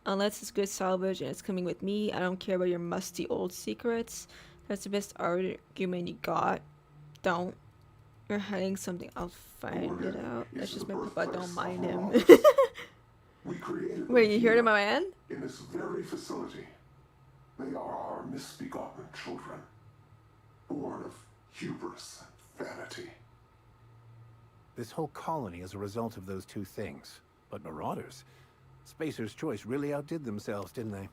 Unless it's good salvage and it's coming with me, I don't care about your musty old secrets. That's the best argument you got. Don't. You're hiding something. I'll find it out. That's just my butt. Don't mind him. Wait, you heard him, my man? In this very facility, they are our misbegotten children, born of hubris and vanity. This whole colony is a result of those two things. But Marauders? Spacer's Choice really outdid themselves, didn't they?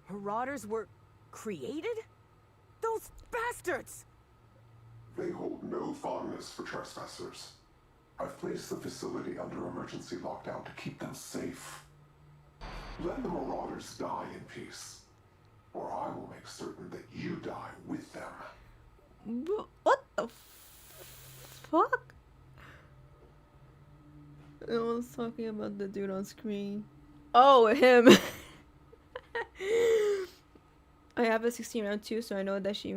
Marauders were created? Those bastards! They hold no fondness for trespassers. I've placed the facility under emergency lockdown to keep them safe. Let the Marauders die in peace, or I will make certain that you die with them. What the fuck? No one's talking about the dude on screen. Oh, him. I have a 16 round 2, so I know what that she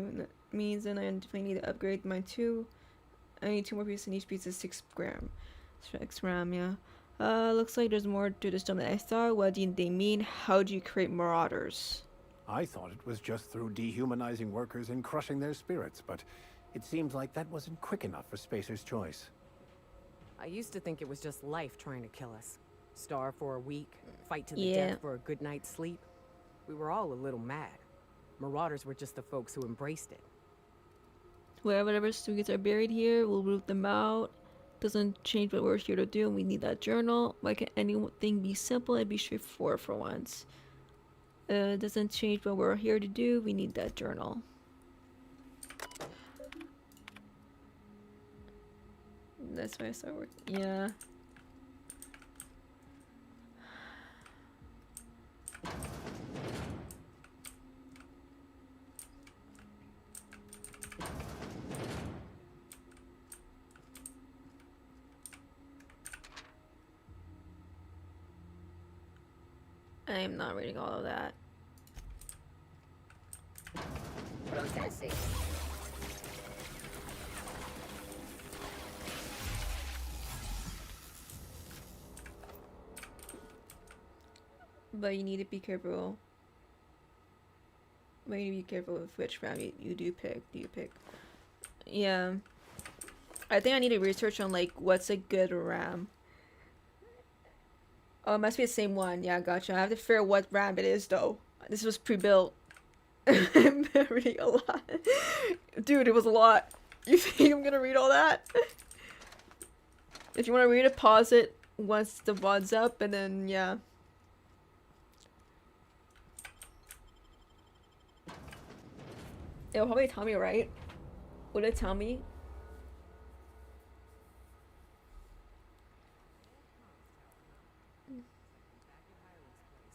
means, and I definitely need to upgrade mine too. I need 2 more pieces, and each piece is 6 gram. 6 gram, yeah. Looks like there's more to this than I thought. What do they mean? How do you create Marauders? I thought it was just through dehumanizing workers and crushing their spirits, but it seems like that wasn't quick enough for Spacer's choice. I used to think it was just life trying to kill us. Starve for a week, fight to the Yeah. death for a good night's sleep. We were all a little mad. Marauders were just the folks who embraced it. Whatever students are buried here, we'll root them out. Doesn't change what we're here to do, and we need that journal. Why can't anything be simple and be straightforward for once? Doesn't change what we're here to do, we need that journal. That's why I start working. Yeah. I am not reading all of that. Processing. But you need to be careful. But you need to be careful with which RAM you do pick. Yeah. I think I need to research on like what's a good RAM. Oh, it must be the same one. Yeah, gotcha. I have to figure out what RAM it is though. This was pre-built. I'm reading a lot. Dude, it was a lot. You think I'm gonna read all that? If you want to read it, pause it once the VOD's up, and then yeah. It'll probably tell me, right? Would it tell me?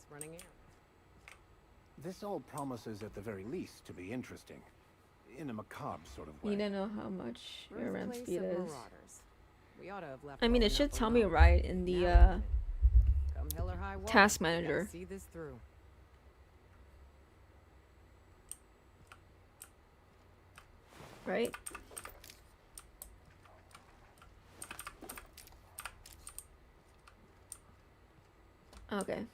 Running errands. This all promises at the very least to be interesting. In a macabre sort of way. You don't know how much your RAM Birthplace speed of is. Marauders. We ought to have left I mean, well it should enough tell me alone. right in the Now, come hell or high water, task we gotta manager. See this through. Right? Okay.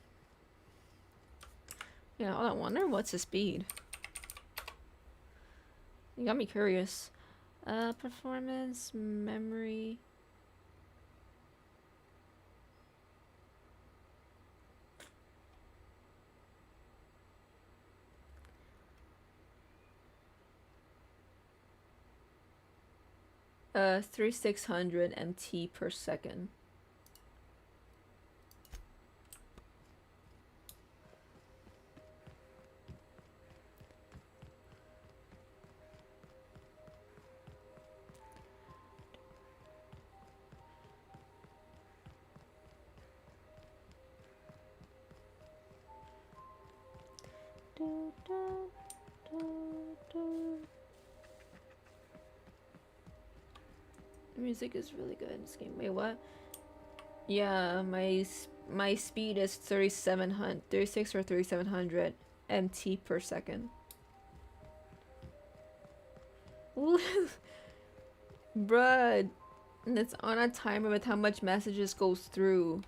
Yeah, I wonder what's his speed. You got me curious. Performance, memory. 3600 MT per second. The music is really good in this game. Wait, what? Yeah, my speed is 36 or 3700 MT per second. Bruh, and it's on a timer with how much messages goes through.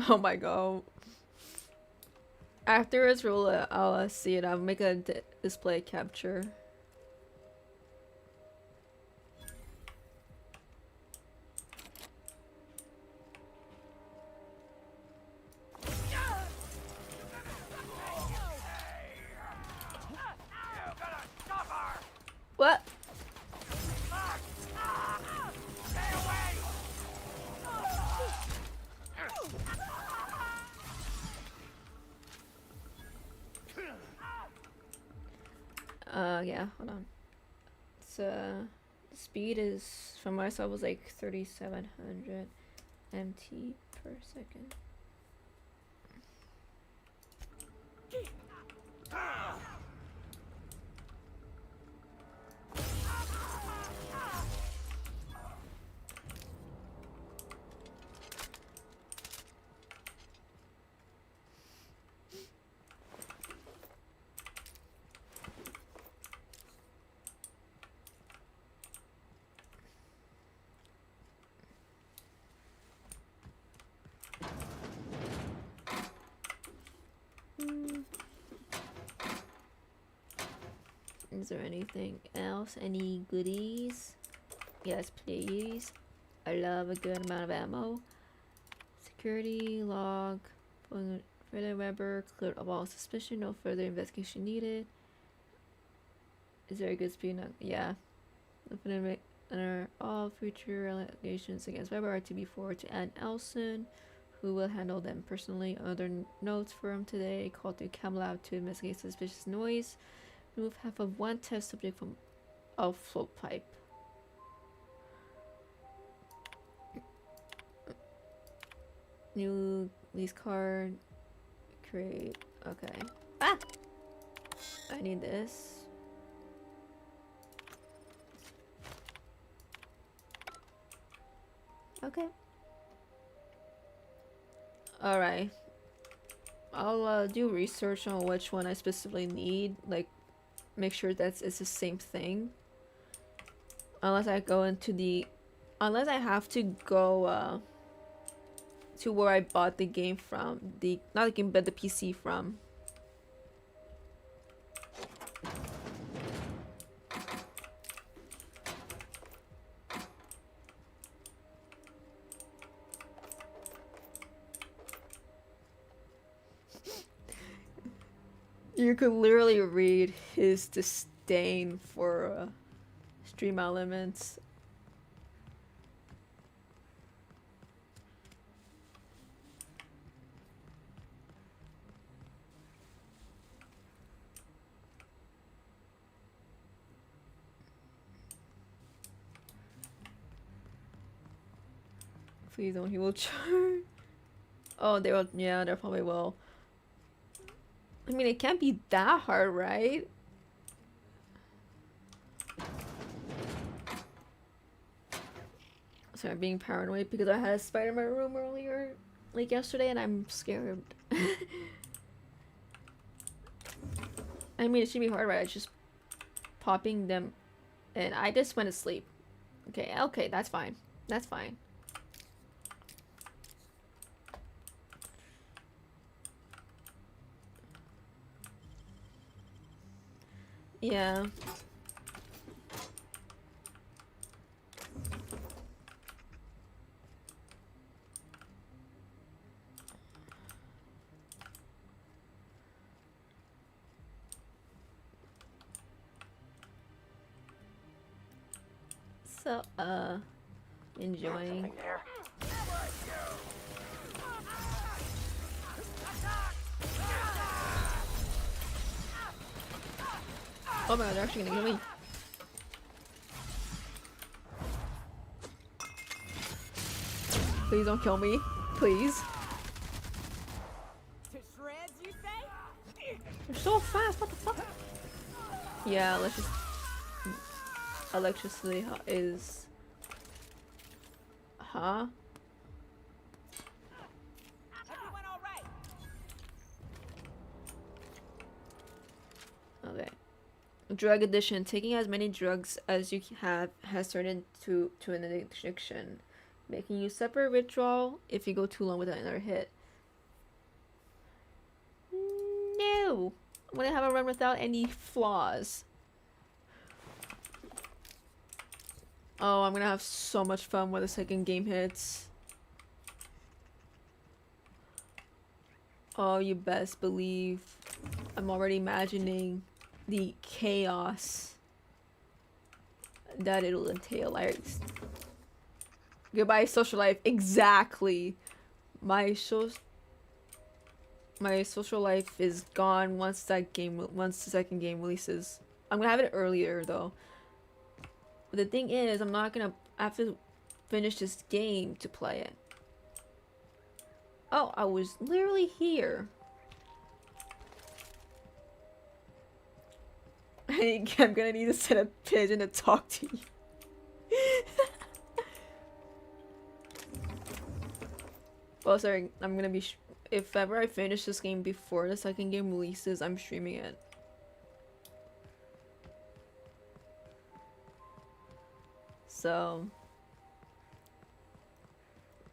Oh my god. Afterwards, I'll see it. I'll make a display capture. What? Yeah, hold on. It's Speed is, from what I saw, was like 3,700 MT per second. Is there anything else? Any goodies? Yes, please. I love a good amount of ammo. Security log. Further Weber cleared of all suspicion. No further investigation needed. Is there a good speed? Yeah. Under all future allegations against Weber are to be forwarded to Ann Elson, who will handle them personally. Other notes from today: called to Chem Lab to investigate suspicious noise. Remove half of one test subject from outflow pipe. New lease card. Create. Okay. Ah! I need this. Okay. Alright. I'll do research on which one I specifically need. Like, make sure that it's the same thing. Unless I go into the... Unless I have to go to where I bought the game from. Not the game, but the PC from. You could literally read his disdain for stream elements. Please don't, he will charge. Oh, they will, yeah, they probably will. I mean, it can't be that hard, right? Sorry, I'm being paranoid because I had a spider in my room earlier, like yesterday, and I'm scared. I mean, it should be hard, right? It's just popping them, and I just went to sleep. Okay, okay, that's fine. That's fine. Yeah. So, enjoying. Oh my god, they're actually gonna kill me. Please don't kill me. Please. To shreds, you say? They're so fast, what the fuck? Yeah, let's just... Electricity is... Huh? Everyone all right? Okay. Drug addiction. Taking as many drugs as you have has turned into an addiction, making you suffer withdrawal if you go too long without another hit. No! I'm gonna have a run without any flaws. Oh, I'm gonna have so much fun when the second game hits. Oh, you best believe. I'm already imagining the chaos that it'll entail. Like, goodbye social life. Exactly. My social life is gone once the second game releases. I'm gonna have it earlier though. But the thing is, I'm not gonna have to finish this game to play it. Oh, I was literally here. I think I'm gonna need to set a pigeon to talk to you. Well, sorry, I'm gonna be. If ever I finish this game before the second game releases, I'm streaming it. So,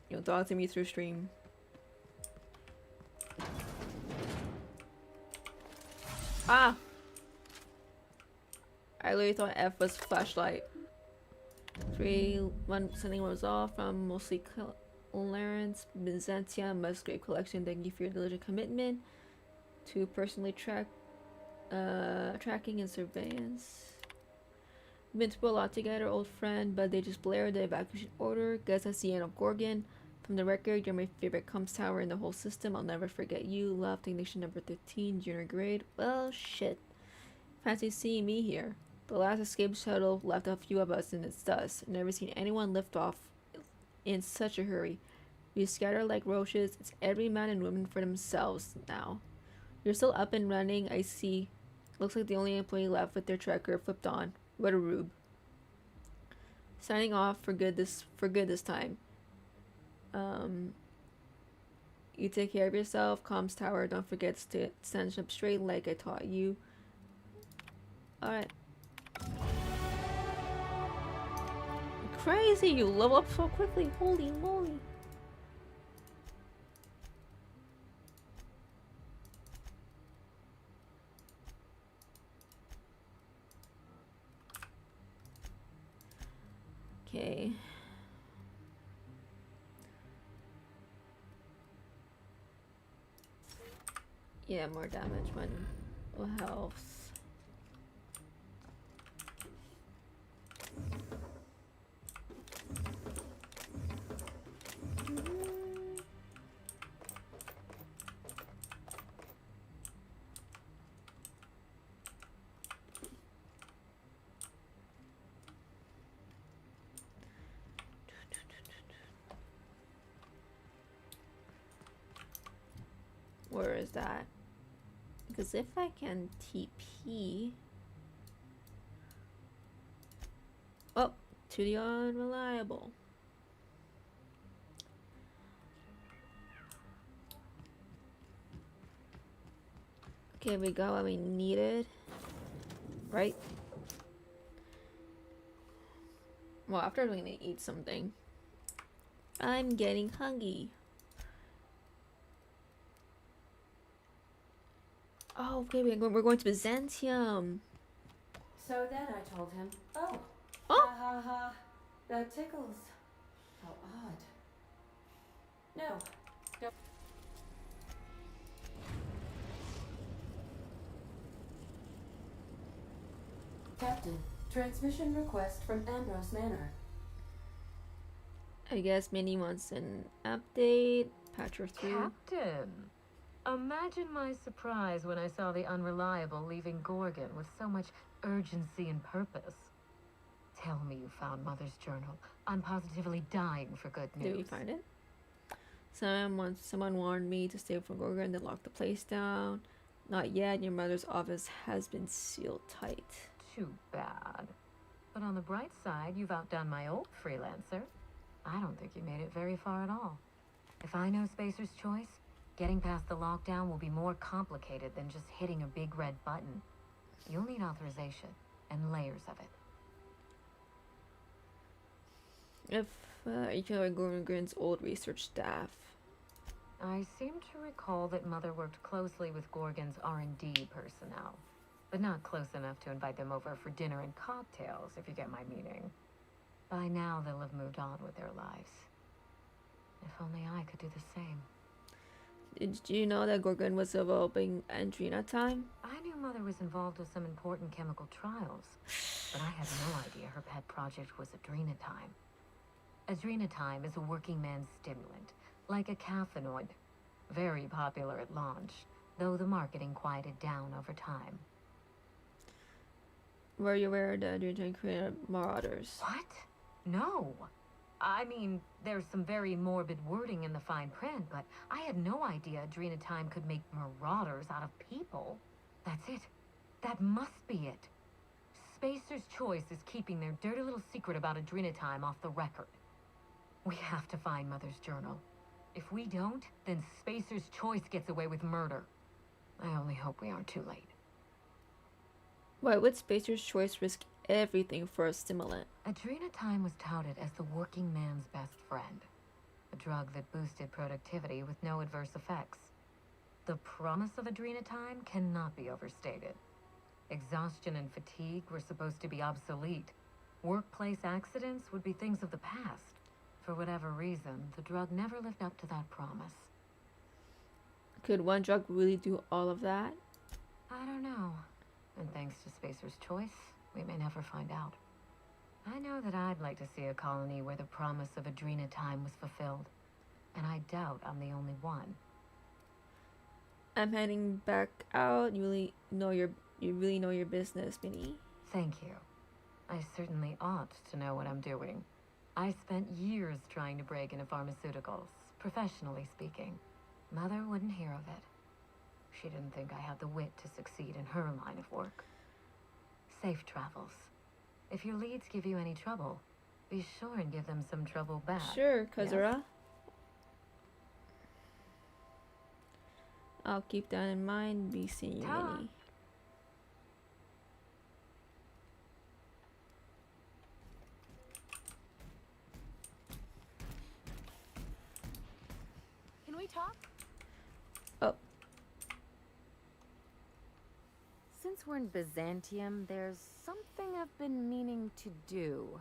you'll talk to me through stream. Ah! I literally thought F was flashlight. 1 something was off from mostly Clarence, Byzantium, Musgrave collection. Thank you for your diligent commitment to personally tracking and surveillance. Been through a lot together, old friend, but they just blared the evacuation order. Guess that's the end of Gorgon. From the record, you're my favorite comms tower in the whole system. I'll never forget you. Love, technician number 13, junior grade. Well, shit. Fancy seeing me here. The last escape shuttle left a few of us in its dust. Never seen anyone lift off in such a hurry. We scatter like roaches. It's every man and woman for themselves now. You're still up and running, I see. Looks like the only employee left with their tracker flipped on. What a rube. Signing off for good this time. You take care of yourself. Comms tower, don't forget to stand up straight like I taught you. Alright. Crazy, you level up so quickly. Holy moly. Okay. Yeah, more damage when health. Where is that? Because if I can TP... Oh, to the unreliable. Okay, we got what we needed. Right? Well, after we're gonna eat something. I'm getting hungry. Oh, okay, we're going to Byzantium. So then I told him, oh, oh. Ha ha ha, that tickles. How odd. No, don't. Captain, transmission request from Ambrose Manor. I guess Minnie wants an update. Patch her through. Captain, imagine my surprise when I saw the Unreliable leaving Gorgon with so much urgency and purpose. Tell me you found Mother's journal. I'm positively dying for good news. Did we find it? Someone warned me to stay for Gorgon, then lock the place down. Not yet. Your mother's office has been sealed tight. Too bad. But on the bright side, you've outdone my old freelancer. I don't think you made it very far at all. If I know Spacer's choice, getting past the lockdown will be more complicated than just hitting a big red button. You'll need authorization and layers of it. If you know Gorgon's old research staff. I seem to recall that Mother worked closely with Gorgon's R&D personnel, but not close enough to invite them over for dinner and cocktails, if you get my meaning. By now, they'll have moved on with their lives. If only I could do the same. Did you know that Gorgon was developing Adrena Time? I knew Mother was involved with some important chemical trials, but I had no idea her pet project was Adrena Time. Adrena Time is a working man's stimulant, like a caffeinoid. Very popular at launch, though the marketing quieted down over time. Were you aware that Adrenatime created Marauders? What? No. I mean, there's some very morbid wording in the fine print, but I had no idea Adrenatime could make marauders out of people. That's it. That must be it. Spacer's Choice is keeping their dirty little secret about Adrenatime off the record. We have to find Mother's journal. If we don't, then Spacer's Choice gets away with murder. I only hope we aren't too late. Why would Spacer's Choice risk everything for a stimulant? Adrenatime was touted as the working man's best friend. A drug that boosted productivity with no adverse effects. The promise of Adrenatime cannot be overstated. Exhaustion and fatigue were supposed to be obsolete. Workplace accidents would be things of the past. For whatever reason, the drug never lived up to that promise. Could one drug really do all of that? I don't know. And thanks to Spacer's Choice, we may never find out. I know that I'd like to see a colony where the promise of Adrenatime was fulfilled. And I doubt I'm the only one. I'm heading back out. You really know your business, Minnie. Thank you. I certainly ought to know what I'm doing. I spent years trying to break into pharmaceuticals, professionally speaking. Mother wouldn't hear of it. She didn't think I had the wit to succeed in her line of work. Safe travels. If your leads give you any trouble, be sure and give them some trouble back. Sure, Kazura. Yes? I'll keep that in mind. Be seeing you, Minnie. Can we talk? Oh. Since we're in Byzantium, there's something I've been meaning to do.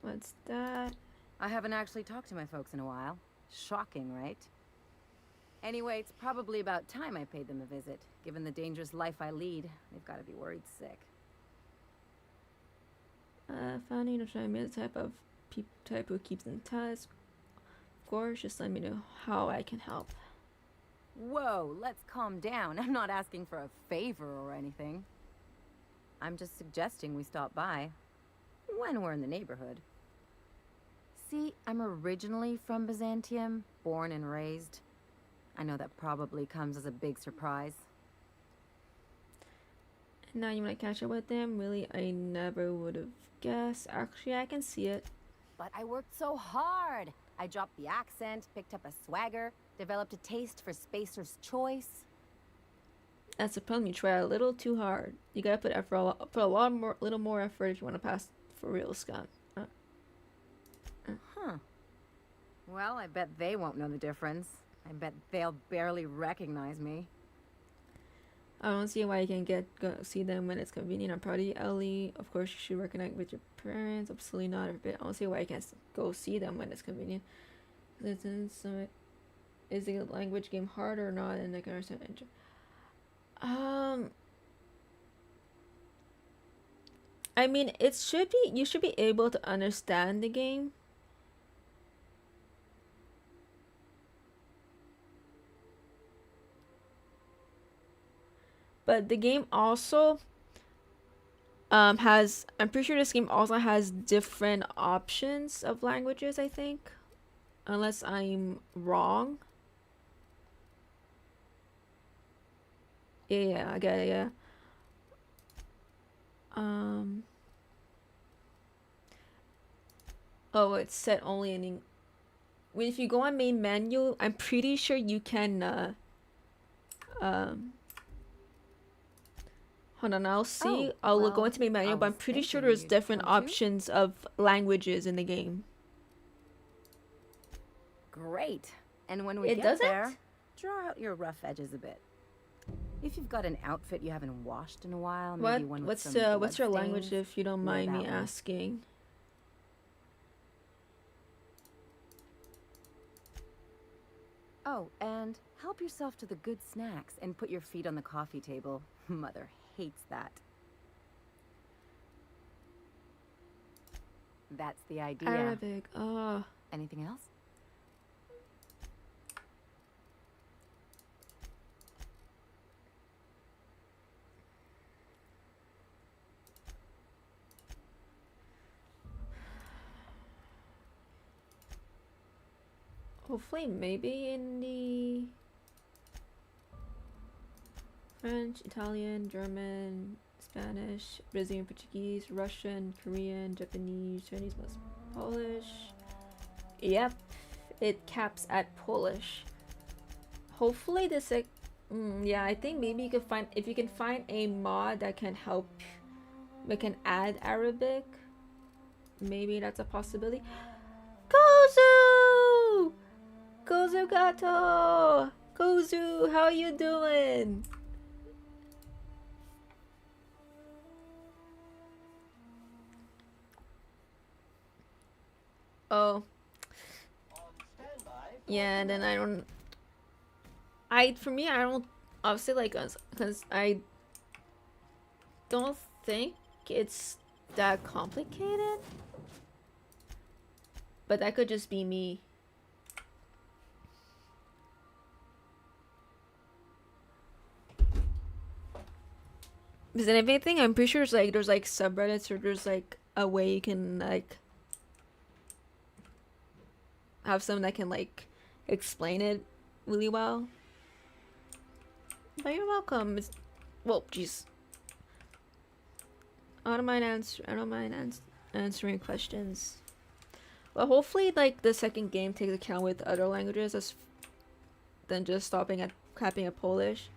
What's that? I haven't actually talked to my folks in a while. Shocking, right? Anyway, it's probably about time I paid them a visit. Given the dangerous life I lead, they've got to be worried sick. Finding to try to be the type who keeps in touch. Of course, just let me know how I can help. Whoa, let's calm down. I'm not asking for a favor or anything. I'm just suggesting we stop by when we're in the neighborhood. See, I'm originally from Byzantium, born and raised. I know that probably comes as a big surprise. And now you want to catch up with them? Really, I never would have guessed. Actually, I can see it. But I worked so hard. I dropped the accent, picked up a swagger, developed a taste for Spacer's Choice. That's a problem. You try a little too hard. You gotta put effort, little more effort if you want to pass for real, Scott. Huh. Well, I bet they won't know the difference. I bet they'll barely recognize me. I don't see why you can go see them when it's convenient. I'm proud of you, Ellie. Of course, you should reconnect with your parents. Absolutely not a bit. I don't see why you can't go see them when it's convenient. So, is the language game hard or not? And I can understand. I mean, you should be able to understand the game. But the game also I'm pretty sure this game also has different options of languages, I think. Unless I'm wrong. Yeah, I get it, yeah. Oh, it's set only in if you go on main menu, I'm pretty sure you can hold on, I'll see. I'll go into main menu, but I'm pretty sure there's different options of languages in the game. Great. And when we get there, draw out your rough edges a bit. If you've got an outfit you haven't washed in a while, maybe one with some what's your language, bloodstains, if you don't mind me asking? Oh, and help yourself to the good snacks and put your feet on the coffee table. Mother hates that. That's the idea. Arabic. Anything else? Hopefully, maybe in the French, Italian, German, Spanish, Brazilian, Portuguese, Russian, Korean, Japanese, Chinese, Polish. Yep, it caps at Polish. Hopefully this yeah, I think maybe you could find, if you can find a mod that can help, that can add Arabic, maybe that's a possibility. Kozu! Kozu Gato! Kozu, how you doing? Oh. Yeah, and then for me, I don't, obviously, like, because I don't think it's that complicated. But that could just be me. Because if anything, I'm pretty sure there's like subreddits, or there's like a way you can like have someone that can like explain it really well. But you're welcome. Well, jeez. I don't mind answering questions. Well, hopefully, like, the second game takes account with other languages than just stopping at capping at Polish.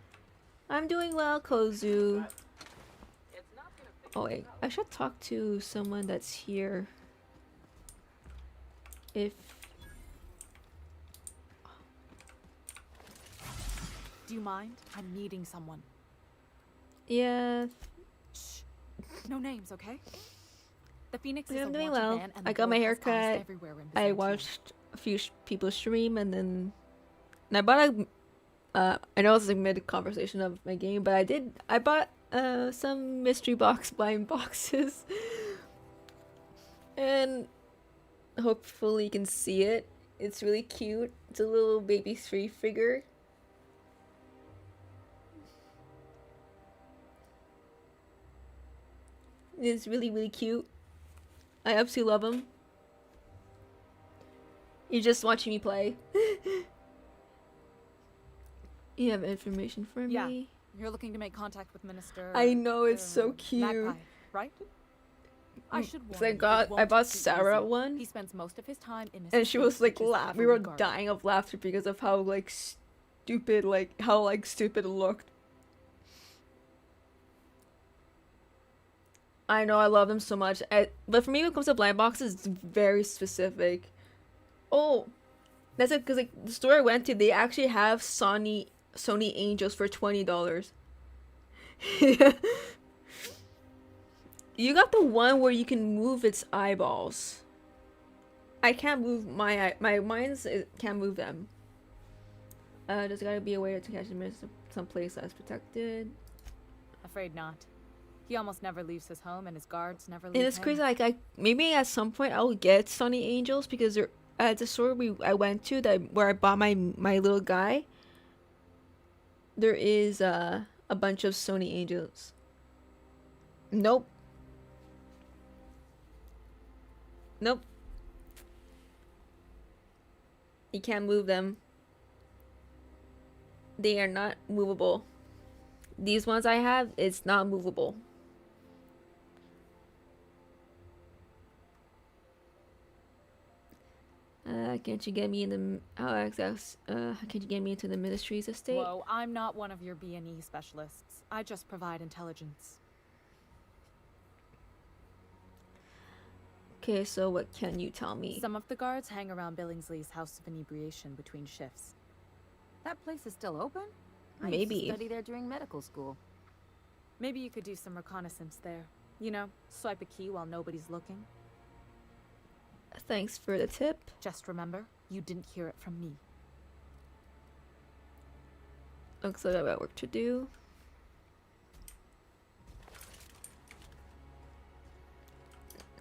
I'm doing well, Kozu. Oh wait, I should talk to someone that's here. If... Do you mind? I'm meeting someone. Yeah. Shh. No names, okay? The Phoenix is I'm a doing wanted well. man, and I the got my boy has eyes haircut. everywhere in I Byzantium. watched a few people stream, and then I bought a. I know it's like mid conversation of my game, but I bought some mystery box blind boxes, and hopefully you can see it. It's really cute. It's a little baby Sri figure. It's really, really cute. I absolutely love him. You're just watching me play. You have information for Yeah, me? you're looking to make contact with Minister... I know, it's so cute. Magpie, right? I should warn you, it I won't bought be Sarah easy. one. He spends most of his time in this And she was like, place, which is we were heavily guarded. dying of laughter because of how like stupid, stupid it looked. I know, I love them so much. But for me, when it comes to blind boxes, it's very specific. Oh, that's it. Because like the store I went to, they actually have Sony Angels for $20. You got the one where you can move its eyeballs. I can't move mine's can't move them. There's gotta be a way to catch them in some place that's protected. Afraid not. He almost never leaves his home, and his guards never leave And it's him. crazy. Like maybe at some point I'll get Sony Angels because they're at the store I went to where I bought my little guy. There is a bunch of Sony Angels. Nope. Nope. You can't move them. They are not movable. These ones I have, it's not movable. Can't you get me in the can't you get me into the ministry's estate? Whoa, I'm not one of your B&E specialists. I just provide intelligence. Okay, so what can you tell me? Some of the guards hang around Billingsley's House of Inebriation between shifts. That place is still open? I Maybe. used to study there during medical school. Maybe you could do some reconnaissance there. You know, swipe a key while nobody's looking. Thanks for the tip. Just remember, you didn't hear it from me. Looks like I've got work to do.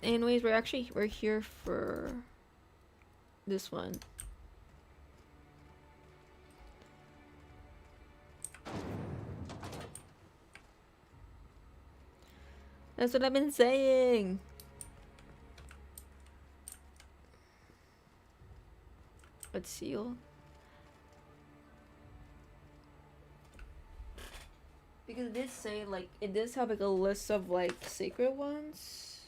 Anyways, we're here for this one. That's what I've been saying. But seal. Because it did say like it does have like a list of like secret ones.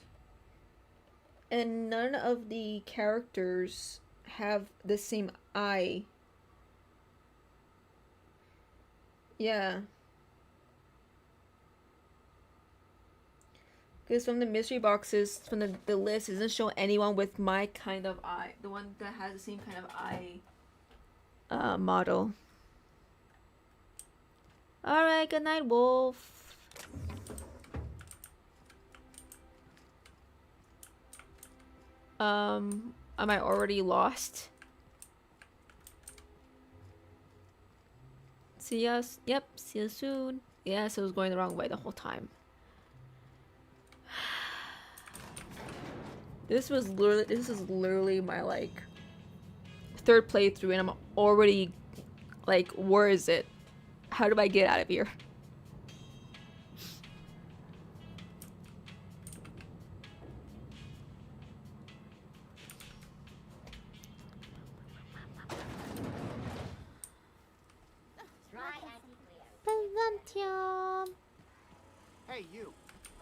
And none of the characters have the same eye. Yeah. Because from the mystery boxes, from the list, it doesn't show anyone with my kind of eye. The one that has the same kind of eye model. Alright, good night, Wolf. Am I already lost? See us? Yep, see you soon. Yes, it was going the wrong way the whole time. This is literally my like third playthrough and I'm already like, where is it? How do I get out of here? Hey, you.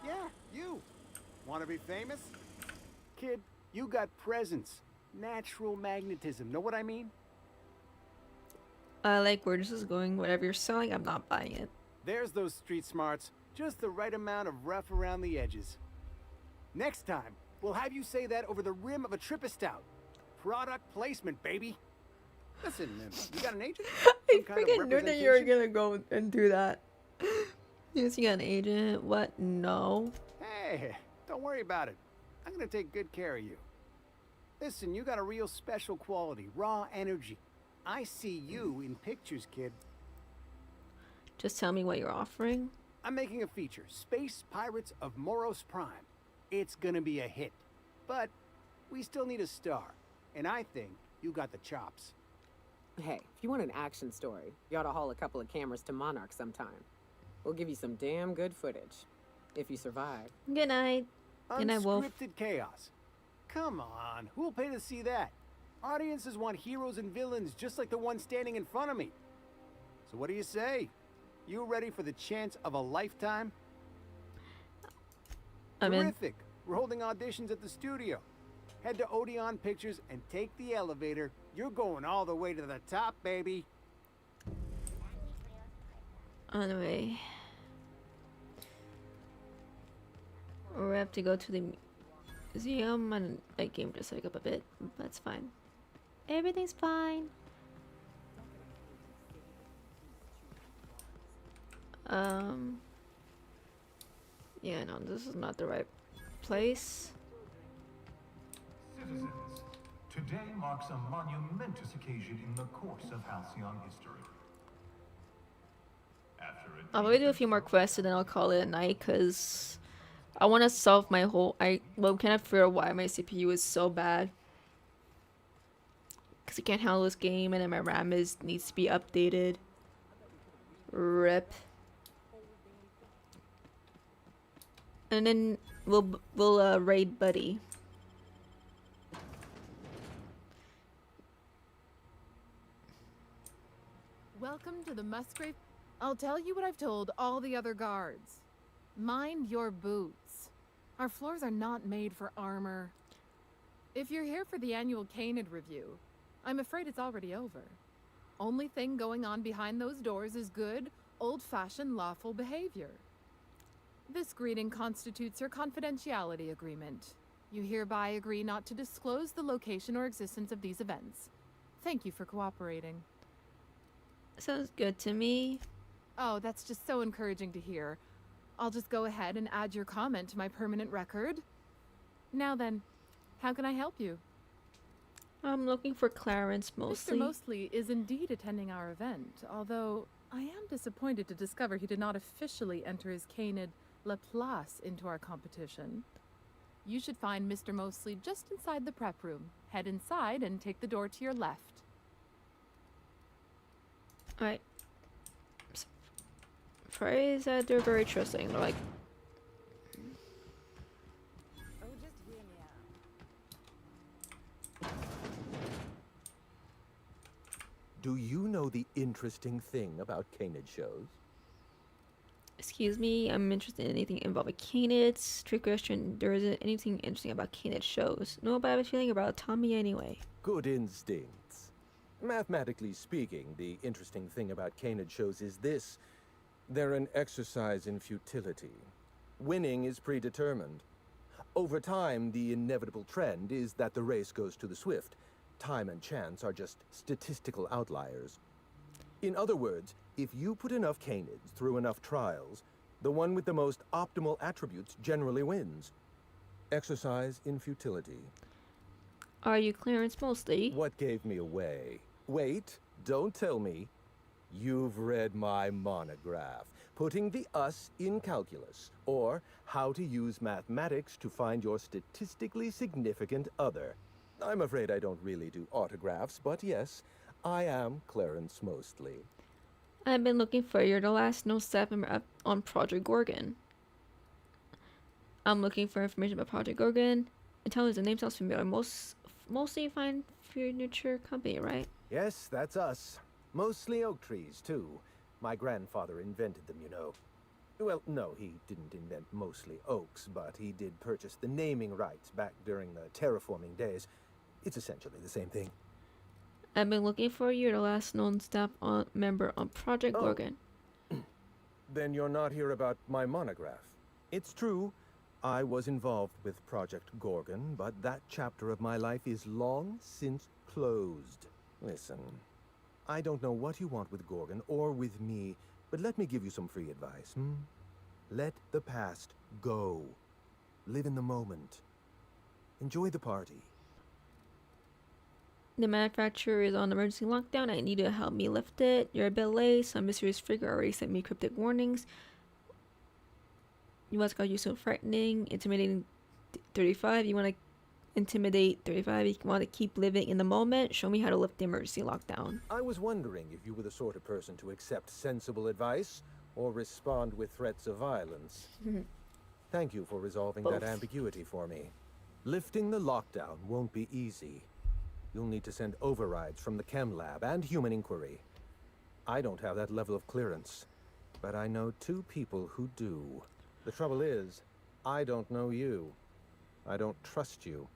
Yeah, you. Want to be famous? Kid, you got presence. Natural magnetism. Know what I mean? I like where this is going. Whatever you're selling, I'm not buying it. There's those street smarts. Just the right amount of rough around the edges. Next time, we'll have you say that over the rim of a Trippa Stout. Product placement, baby. Listen, you got an agent? I freaking knew that you were gonna go and do that. Yes, you got an agent. What? No. Hey, don't worry about it. I'm gonna take good care of you. Listen, you got a real special quality, raw energy. I see you in pictures, kid. Just tell me what you're offering. I'm making a feature, Space Pirates of Moros Prime. It's gonna be a hit. But we still need a star. And I think you got the chops. Hey, if you want an action story, you ought to haul a couple of cameras to Monarch sometime. We'll give you some damn good footage. If you survive. Good night. Good night, Wolf. Unscripted chaos. Come on, who'll pay to see that? Audiences want heroes and villains just like the one standing in front of me. So what do you say? You ready for the chance of a lifetime? I'm in. Terrific. We're holding auditions at the studio. Head to Odeon Pictures and take the elevator. You're going all the way to the top, baby. Anyway. We have to go to the museum and my game just like up a bit. That's fine. Everything's fine. Yeah, no, this is not the right place. Citizens, today marks a monumentous occasion in the course of Halcyon history. I'll probably do a few more quests and then I'll call it a night because I want to solve my whole. Well, kind of figure out why my CPU is so bad. Because I can't handle this game and then my RAM needs to be updated. RIP. And then we'll raid Buddy. Welcome to the Musgrave. I'll tell you what I've told all the other guards. Mind your boots. Our floors are not made for armor. If you're here for the annual Canid review, I'm afraid it's already over. Only thing going on behind those doors is good, old-fashioned lawful behavior. This greeting constitutes your confidentiality agreement. You hereby agree not to disclose the location or existence of these events. Thank you for cooperating. Sounds good to me. Oh, that's just so encouraging to hear. I'll just go ahead and add your comment to my permanent record. Now then, how can I help you? I'm looking for Clarence mostly. Mr. Mosley is indeed attending our event, although I am disappointed to discover he did not officially enter his Canid Laplace into our competition. You should find Mr. Mosley just inside the prep room. Head inside and take the door to your left. Alright. Phrase that they're very trusting. They're like, know the interesting thing about Canid shows? Excuse me, I'm interested in anything involving canids. Trick question, there isn't anything interesting about canid shows. No, but I have a feeling about Tommy anyway. Good instincts. Mathematically speaking, the interesting thing about Canid shows is this. They're an exercise in futility. Winning is predetermined. Over time, the inevitable trend is that the race goes to the swift. Time and chance are just statistical outliers. In other words, if you put enough canids through enough trials, the one with the most optimal attributes generally wins. Exercise in futility. Are you Clarence Mostly? What gave me away? Wait, don't tell me. You've read my monograph, Putting the Us in Calculus, or How to Use Mathematics to Find Your Statistically Significant Other. I'm afraid I don't really do autographs, but yes, I am Clarence Mostly. I've been looking for you. The last no step on Project Gorgon. I'm looking for information about Project Gorgon. And tell me the name sounds familiar. Mostly fine furniture company, right? Yes, that's us. Mostly oak trees, too. My grandfather invented them, you know. Well, no, he didn't invent mostly oaks, but he did purchase the naming rights back during the terraforming days. It's essentially the same thing. I've been looking for you. The last known staff member on Project Gorgon. Then you're not here about my monograph. It's true, I was involved with Project Gorgon, but that chapter of my life is long since closed. Listen, I don't know what you want with Gorgon or with me, but let me give you some free advice, Let the past go. Live in the moment. Enjoy the party. The manufacturer is on emergency lockdown. I need you to help me lift it. You're a bit late. Some mysterious figure already sent me cryptic warnings. You must call you so frightening. Intimidating 35. You want to intimidate 35. You want to keep living in the moment. Show me how to lift the emergency lockdown. I was wondering if you were the sort of person to accept sensible advice or respond with threats of violence. Thank you for resolving that ambiguity for me. Lifting the lockdown won't be easy. You'll need to send overrides from the chem lab and human inquiry. I don't have that level of clearance, but I know 2 people who do. The trouble is, I don't know you. I don't trust you.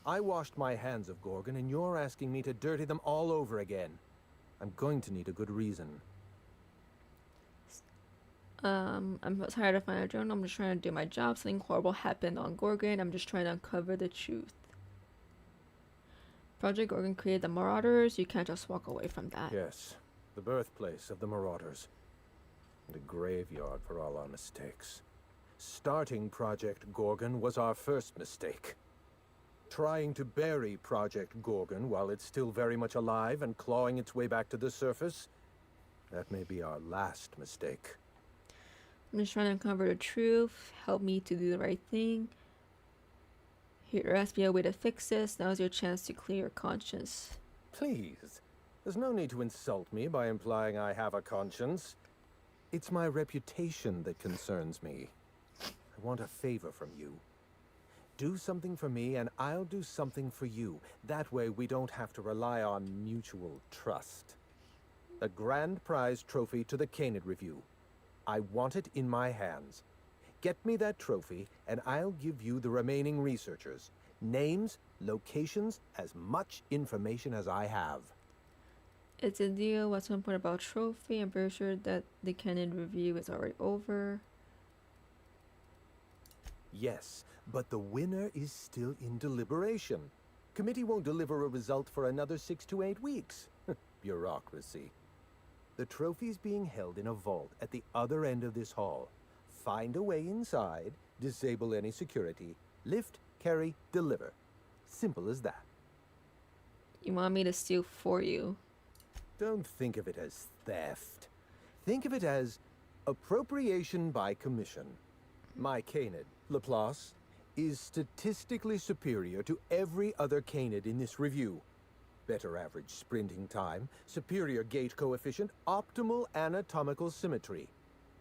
I washed my hands of Gorgon, and you're asking me to dirty them all over again. I'm going to need a good reason. I'm tired of finding a journal. I'm just trying to do my job. Something horrible happened on Gorgon. I'm just trying to uncover the truth. Project Gorgon created the Marauders. You can't just walk away from that. Yes, the birthplace of the Marauders. And a graveyard for all our mistakes. Starting Project Gorgon was our first mistake. Trying to bury Project Gorgon while it's still very much alive and clawing its way back to the surface, that may be our last mistake. I'm just trying to uncover the truth. Help me to do the right thing. Here has to be a way to fix this. Now's your chance to clear your conscience. Please, there's no need to insult me by implying I have a conscience. It's my reputation that concerns me. I want a favor from you. Do something for me and I'll do something for you. That way we don't have to rely on mutual trust. The grand prize trophy to the Canid Review. I want it in my hands. Get me that trophy, and I'll give you the remaining researchers. Names, locations, as much information as I have. It's a deal. What's one point about trophy? I'm pretty sure that the Canid Review is already over. Yes, but the winner is still in deliberation. Committee won't deliver a result for another 6 to 8 weeks. Bureaucracy. The trophy's being held in a vault at the other end of this hall. Find a way inside, disable any security, lift, carry, deliver. Simple as that. You want me to steal for you? Don't think of it as theft. Think of it as appropriation by commission. My Canid, Laplace, is statistically superior to every other Canid in this review. Better average sprinting time, superior gait coefficient, optimal anatomical symmetry.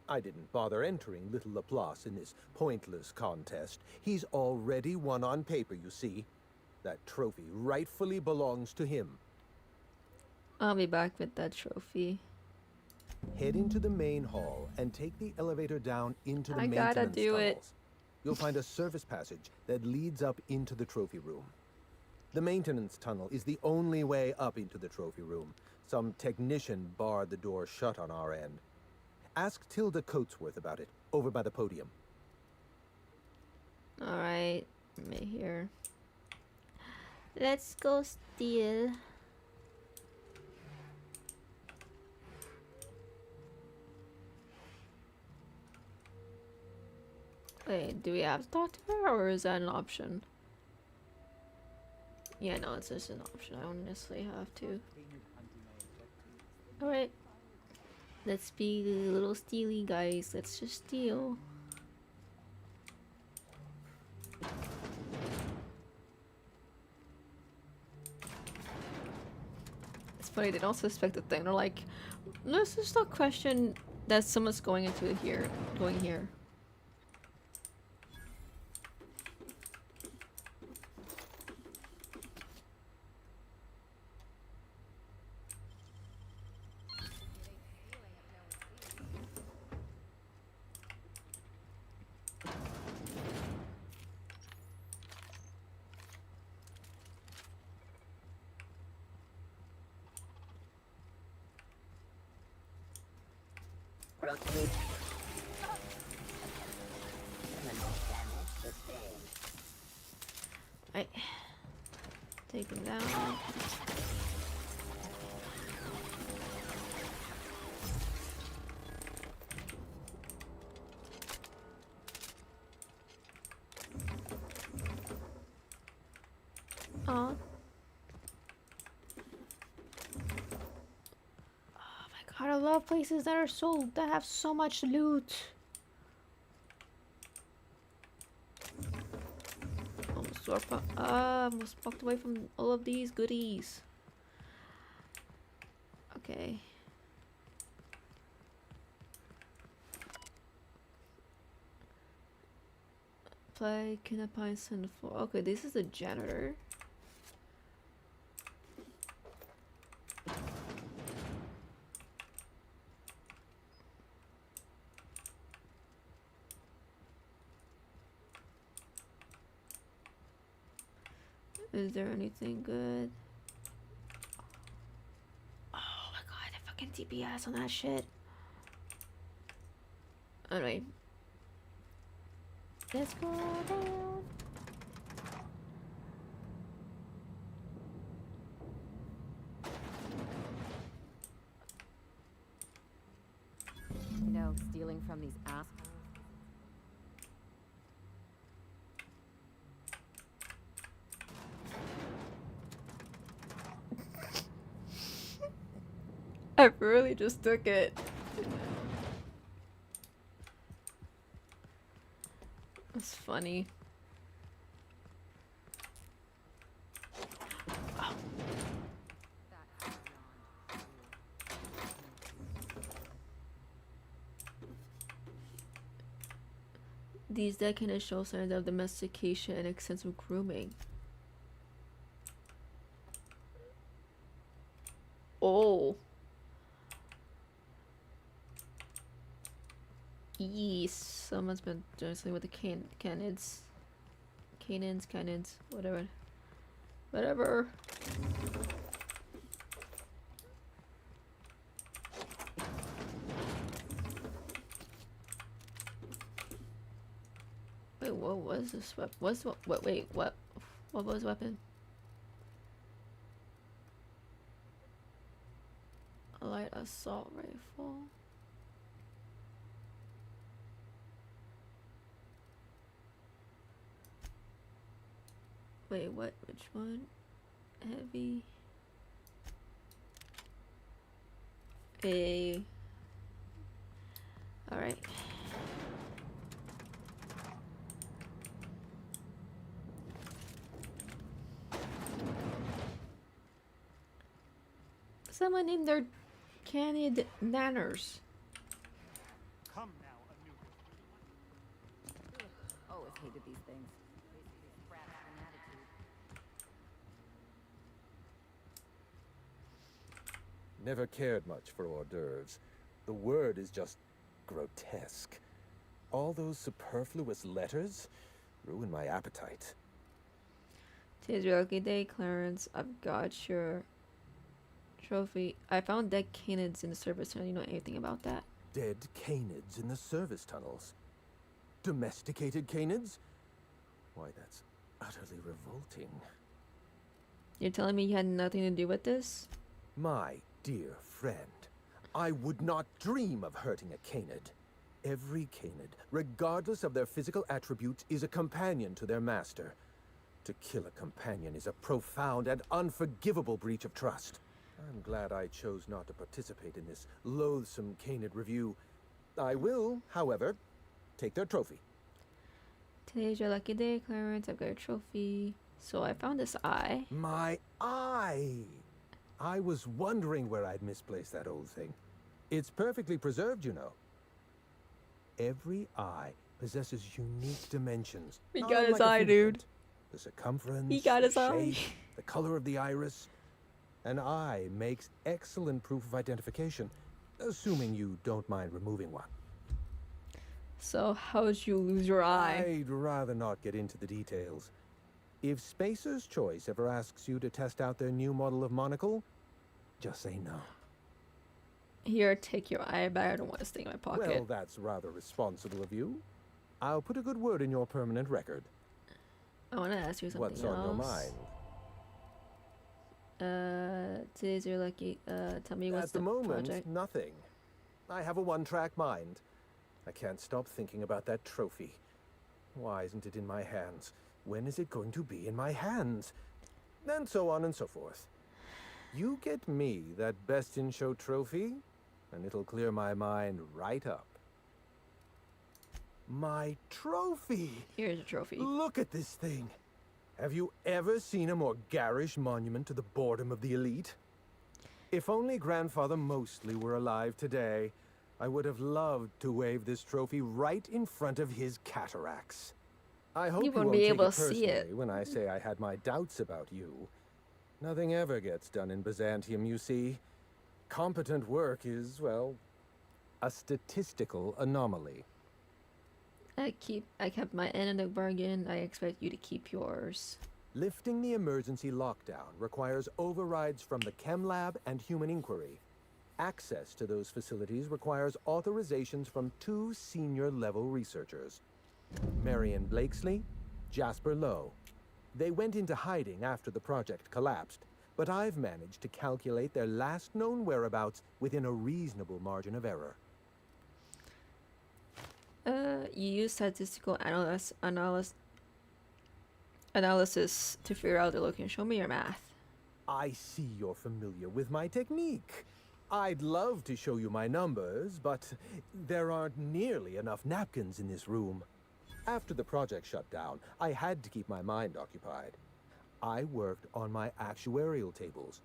I didn't bother entering little Laplace in this pointless contest. He's already won on paper, you see. That trophy rightfully belongs to him. I'll be back with that trophy. Head into the main hall and take the elevator down into the I maintenance gotta do it. tunnels. You'll find a service passage that leads up into the trophy room. The maintenance tunnel is the only way up into the trophy room. Some technician barred the door shut on our end. Ask Tilda Coatsworth about it, over by the podium. Alright, I'm right here. Let's go steal. Wait, do we have to talk to her, or is that an option? Yeah, no, it's just an option. I don't necessarily have to. Alright. Let's be the little steely guys. Let's just steal. It's funny, they don't suspect a thing. They're like, let's just not question that someone's going into here. Going here. Right. Take him down. Oh. God, I love places that are that have so much loot. Almost walked away from all of these goodies. Okay. Play Kinapine Send 4. Okay, this is a janitor. Is there anything good? Oh my god, I fucking TPS on that shit. Anyway. Let's go down. No stealing from these assholes. I really just took it. That's funny. Oh. These decades show signs of domestication and extensive grooming. Oh. Yes, someone's been doing something with the canids, whatever. Wait, what was this weapon? Wait, what? What was weapon? A light assault rifle. Wait, what? Which one? Heavy. Alright. Someone named their Canid Nanners. Come now, Anu. Always hated these things. Basically, brats with an attitude. never cared much for hors d'oeuvres. The word is just grotesque. All those superfluous letters ruin my appetite. Today's your lucky day, Clarence. I've got your trophy. I found dead canids in the service tunnel. You know anything about that? Dead canids in the service tunnels. Domesticated canids? Why, that's utterly revolting. You're telling me you had nothing to do with this? My dear friend, I would not dream of hurting a canid. Every canid, regardless of their physical attributes, is a companion to their master. To kill a companion is a profound and unforgivable breach of trust. I'm glad I chose not to participate in this loathsome canid review. I will, however, take their trophy. Today's your lucky day, Clarence. I've got a trophy. So I found this eye. My eye! I was wondering where I'd misplaced that old thing. It's perfectly preserved, you know. Every eye possesses unique dimensions. He got his eye, dude. The circumference, He got his the eye. shape, the color of the iris. An eye makes excellent proof of identification, assuming you don't mind removing one. So how'd you lose your eye? I'd rather not get into the details. If Spacer's Choice ever asks you to test out their new model of monocle, just say no. Here, take your eye back. I don't want to stay in my pocket. Well, that's rather responsible of you. I'll put a good word in your permanent record. I want to ask you something What's else. on your mind? Today's your lucky. Tell me what's At the moment, project. nothing. I have a one-track mind. I can't stop thinking about that trophy. Why isn't it in my hands? When is it going to be in my hands? And so on and so forth. You get me that Best in Show trophy, and it'll clear my mind right up. My trophy! Here's a trophy. Look at this thing. Have you ever seen a more garish monument to the boredom of the elite? If only Grandfather Mostly were alive today, I would have loved to wave this trophy right in front of his cataracts. I hope you won't won't be take able it to see it. personally when I say I had my doubts about you. Nothing ever gets done in Byzantium, you see. Competent work is, well, a statistical anomaly. I kept my end of the bargain. I expect you to keep yours. Lifting the emergency lockdown requires overrides from the Chem Lab and Human Inquiry. Access to those facilities requires authorizations from 2 senior-level researchers. Marion Blakesley, Jasper Lowe. They went into hiding after the project collapsed, but I've managed to calculate their last known whereabouts within a reasonable margin of error. You use statistical analysis to figure out the location. Show me your math. I see you're familiar with my technique. I'd love to show you my numbers, but there aren't nearly enough napkins in this room. After the project shut down, I had to keep my mind occupied. I worked on my actuarial tables,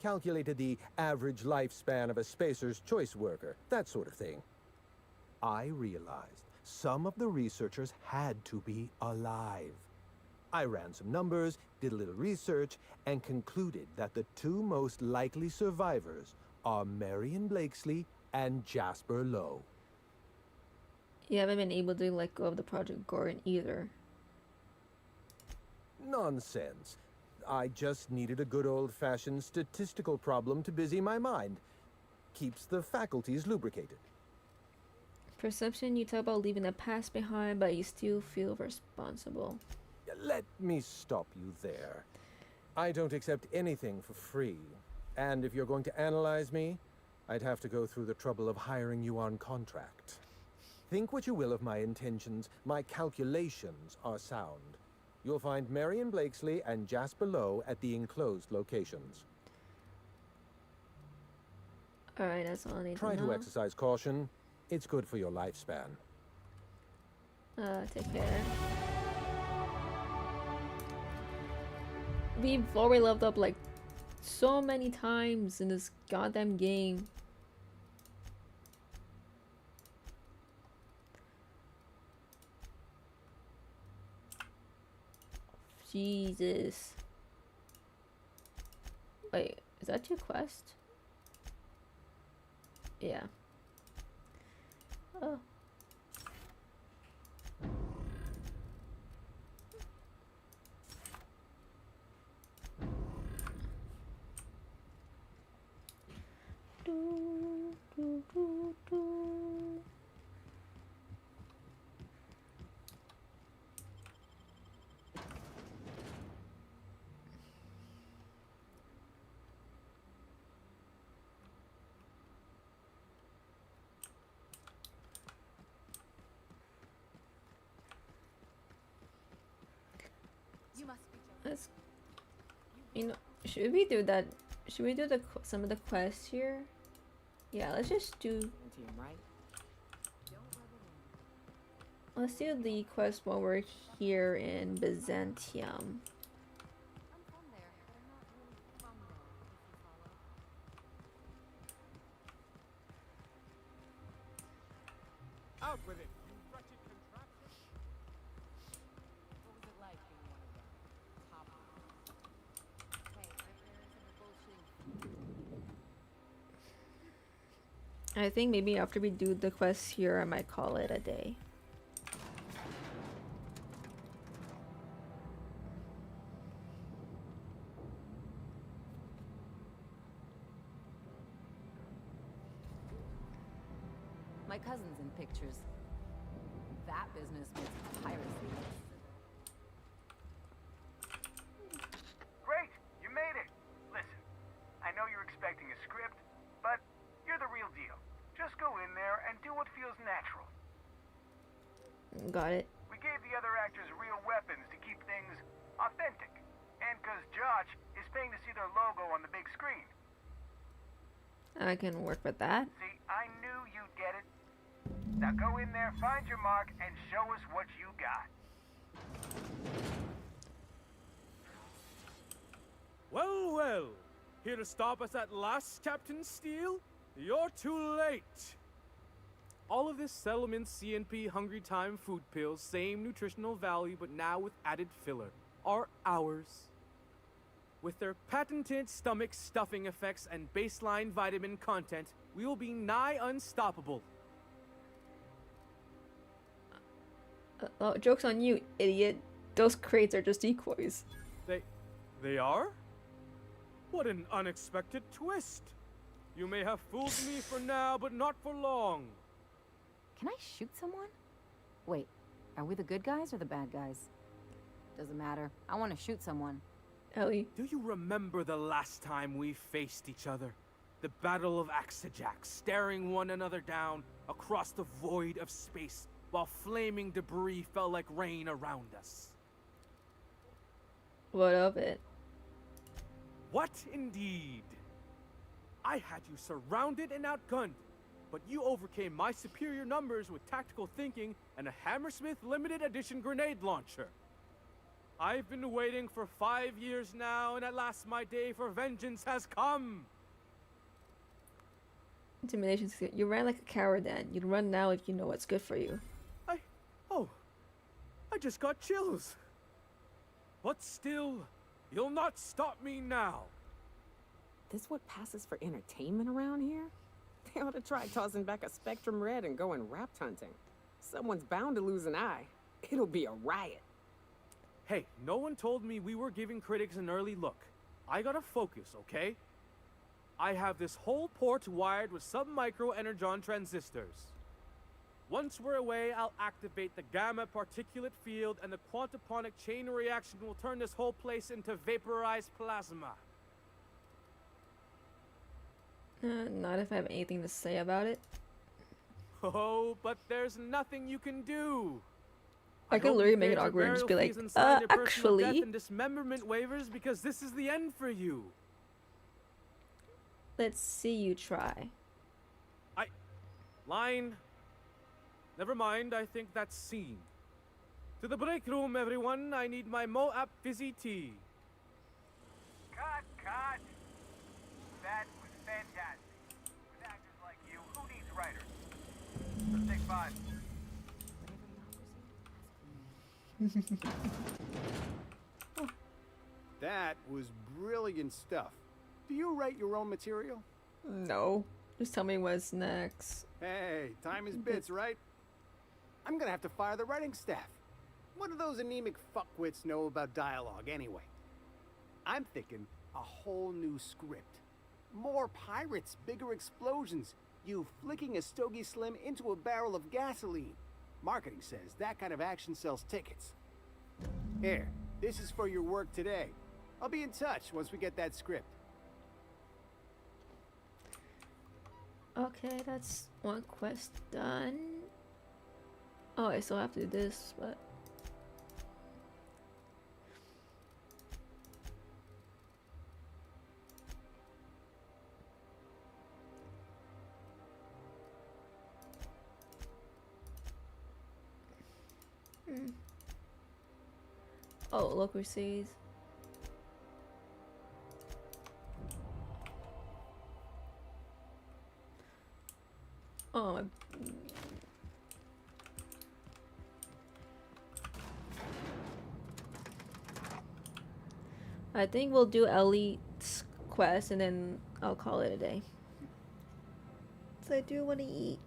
calculated the average lifespan of a Spacer's Choice worker, that sort of thing. I realized some of the researchers had to be alive. I ran some numbers, did a little research, and concluded that the 2 most likely survivors are Marion Blakesley and Jasper Lowe. You haven't been able to let go of the Project Gordon either. Nonsense. I just needed a good old-fashioned statistical problem to busy my mind. Keeps the faculties lubricated. Perception, you talk about leaving the past behind, but you still feel responsible. Let me stop you there. I don't accept anything for free. And if you're going to analyze me, I'd have to go through the trouble of hiring you on contract. Think what you will of my intentions, my calculations are sound. You'll find Marion Blakesley and Jasper Lowe at the enclosed locations. Alright, that's all I need Try to know. to exercise caution. It's good for your lifespan. Take care. We've already leveled up like so many times in this goddamn game. Jesus. Wait, is that your quest? Yeah. Oh. Do, do, do, do. You must be joking. Let's, you know, should we do that? Should we do some of the quests here? Yeah, let's just do. Right? Let's do the quest while we're here in Byzantium. Out with it, you wretched contraption! What was it like being one of them? Top. Hey, bullshit. I think maybe after we do the quests here, I might call it a day. My cousin's in pictures. That business was piracy. Great! You made it! Listen, I know you're expecting a script, but you're the real deal. Just go in there and do what feels natural. Got it. We gave the other actors real weapons to keep things authentic. And because Josh is paying to see their logo on the big screen. I can work with that. See, I knew you'd get it. Now go in there, find your mark, and show us what you got. Well, well. Here to stop us at last, Captain Steele? You're too late. All of this Settlement CNP Hungry Time food pills, same nutritional value, but now with added filler, are ours. With their patented stomach stuffing effects and baseline vitamin content, we will be nigh unstoppable. Oh, joke's on you, idiot. Those crates are just decoys. They are? What an unexpected twist. You may have fooled me for now, but not for long. Can I shoot someone? Wait, are we the good guys or the bad guys? Doesn't matter. I want to shoot someone. Ellie. Do you remember the last time we faced each other? The Battle of Axajak, staring one another down across the void of space while flaming debris fell like rain around us. What of it? What indeed? I had you surrounded and outgunned, but you overcame my superior numbers with tactical thinking and a Hammersmith limited edition grenade launcher. I've been waiting for 5 years now, and at last my day for vengeance has come. Intimidation skill. You ran like a coward then. You'd run now if you know what's good for you. I just got chills. But still, you'll not stop me now. This what passes for entertainment around here? They ought to try tossing back a Spectrum Red and going rapt hunting. Someone's bound to lose an eye. It'll be a riot. Hey, no one told me we were giving critics an early look. I gotta focus, okay? I have this whole port wired with sub-micro energon transistors. Once we're away, I'll activate the gamma particulate field and the quantaponic chain reaction will turn this whole place into vaporized plasma. Not if I have anything to say about it. Oh, but there's nothing you can do. I could literally make it awkward and just be like, actually. And dismemberment waivers because this is the end for you. Let's see you try. Line. Never mind, I think that's scene. To the break room, everyone. I need my Moab fizzy tea. Cut! That was fantastic. With actors like you, who needs writers? Let's take 5. That was brilliant stuff. Do you write your own material? No. Just tell me what's next. Hey, time is bits, right? I'm gonna have to fire the writing staff. What do those anemic fuckwits know about dialogue anyway? I'm thinking a whole new script. More pirates, bigger explosions, you flicking a Stogie Slim into a barrel of gasoline. Marketing says that kind of action sells tickets. Here, this is for your work today. I'll be in touch once we get that script. Okay, that's one quest done. Oh, I still have to do this, but... Oh, local seas. Oh, I think we'll do Elite's quest and then I'll call it a day. So I do want to eat.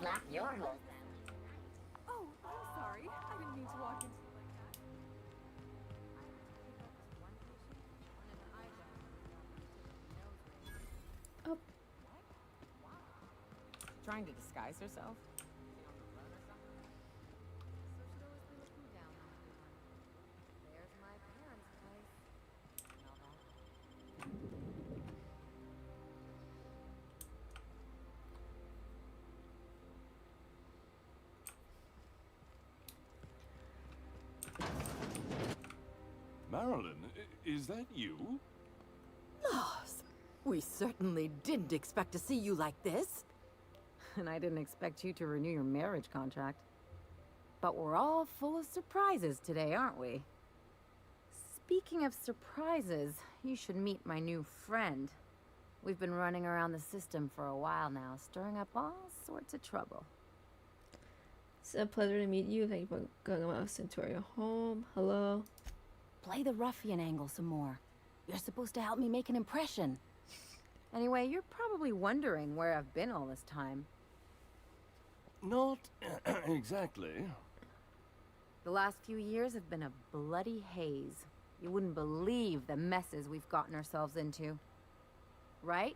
Slap your whole. Oh, I'm sorry. I didn't mean to walk into you like that. Oh. Trying to disguise herself? Marilyn, is that you? Lars, we certainly didn't expect to see you like this. And I didn't expect you to renew your marriage contract. But we're all full of surprises today, aren't we? Speaking of surprises, you should meet my new friend. We've been running around the system for a while now, stirring up all sorts of trouble. It's a pleasure to meet you. Thank you for going to my Centauria home. Hello. Play the ruffian angle some more. You're supposed to help me make an impression. Anyway, you're probably wondering where I've been all this time. Not exactly. The last few years have been a bloody haze. You wouldn't believe the messes we've gotten ourselves into. Right?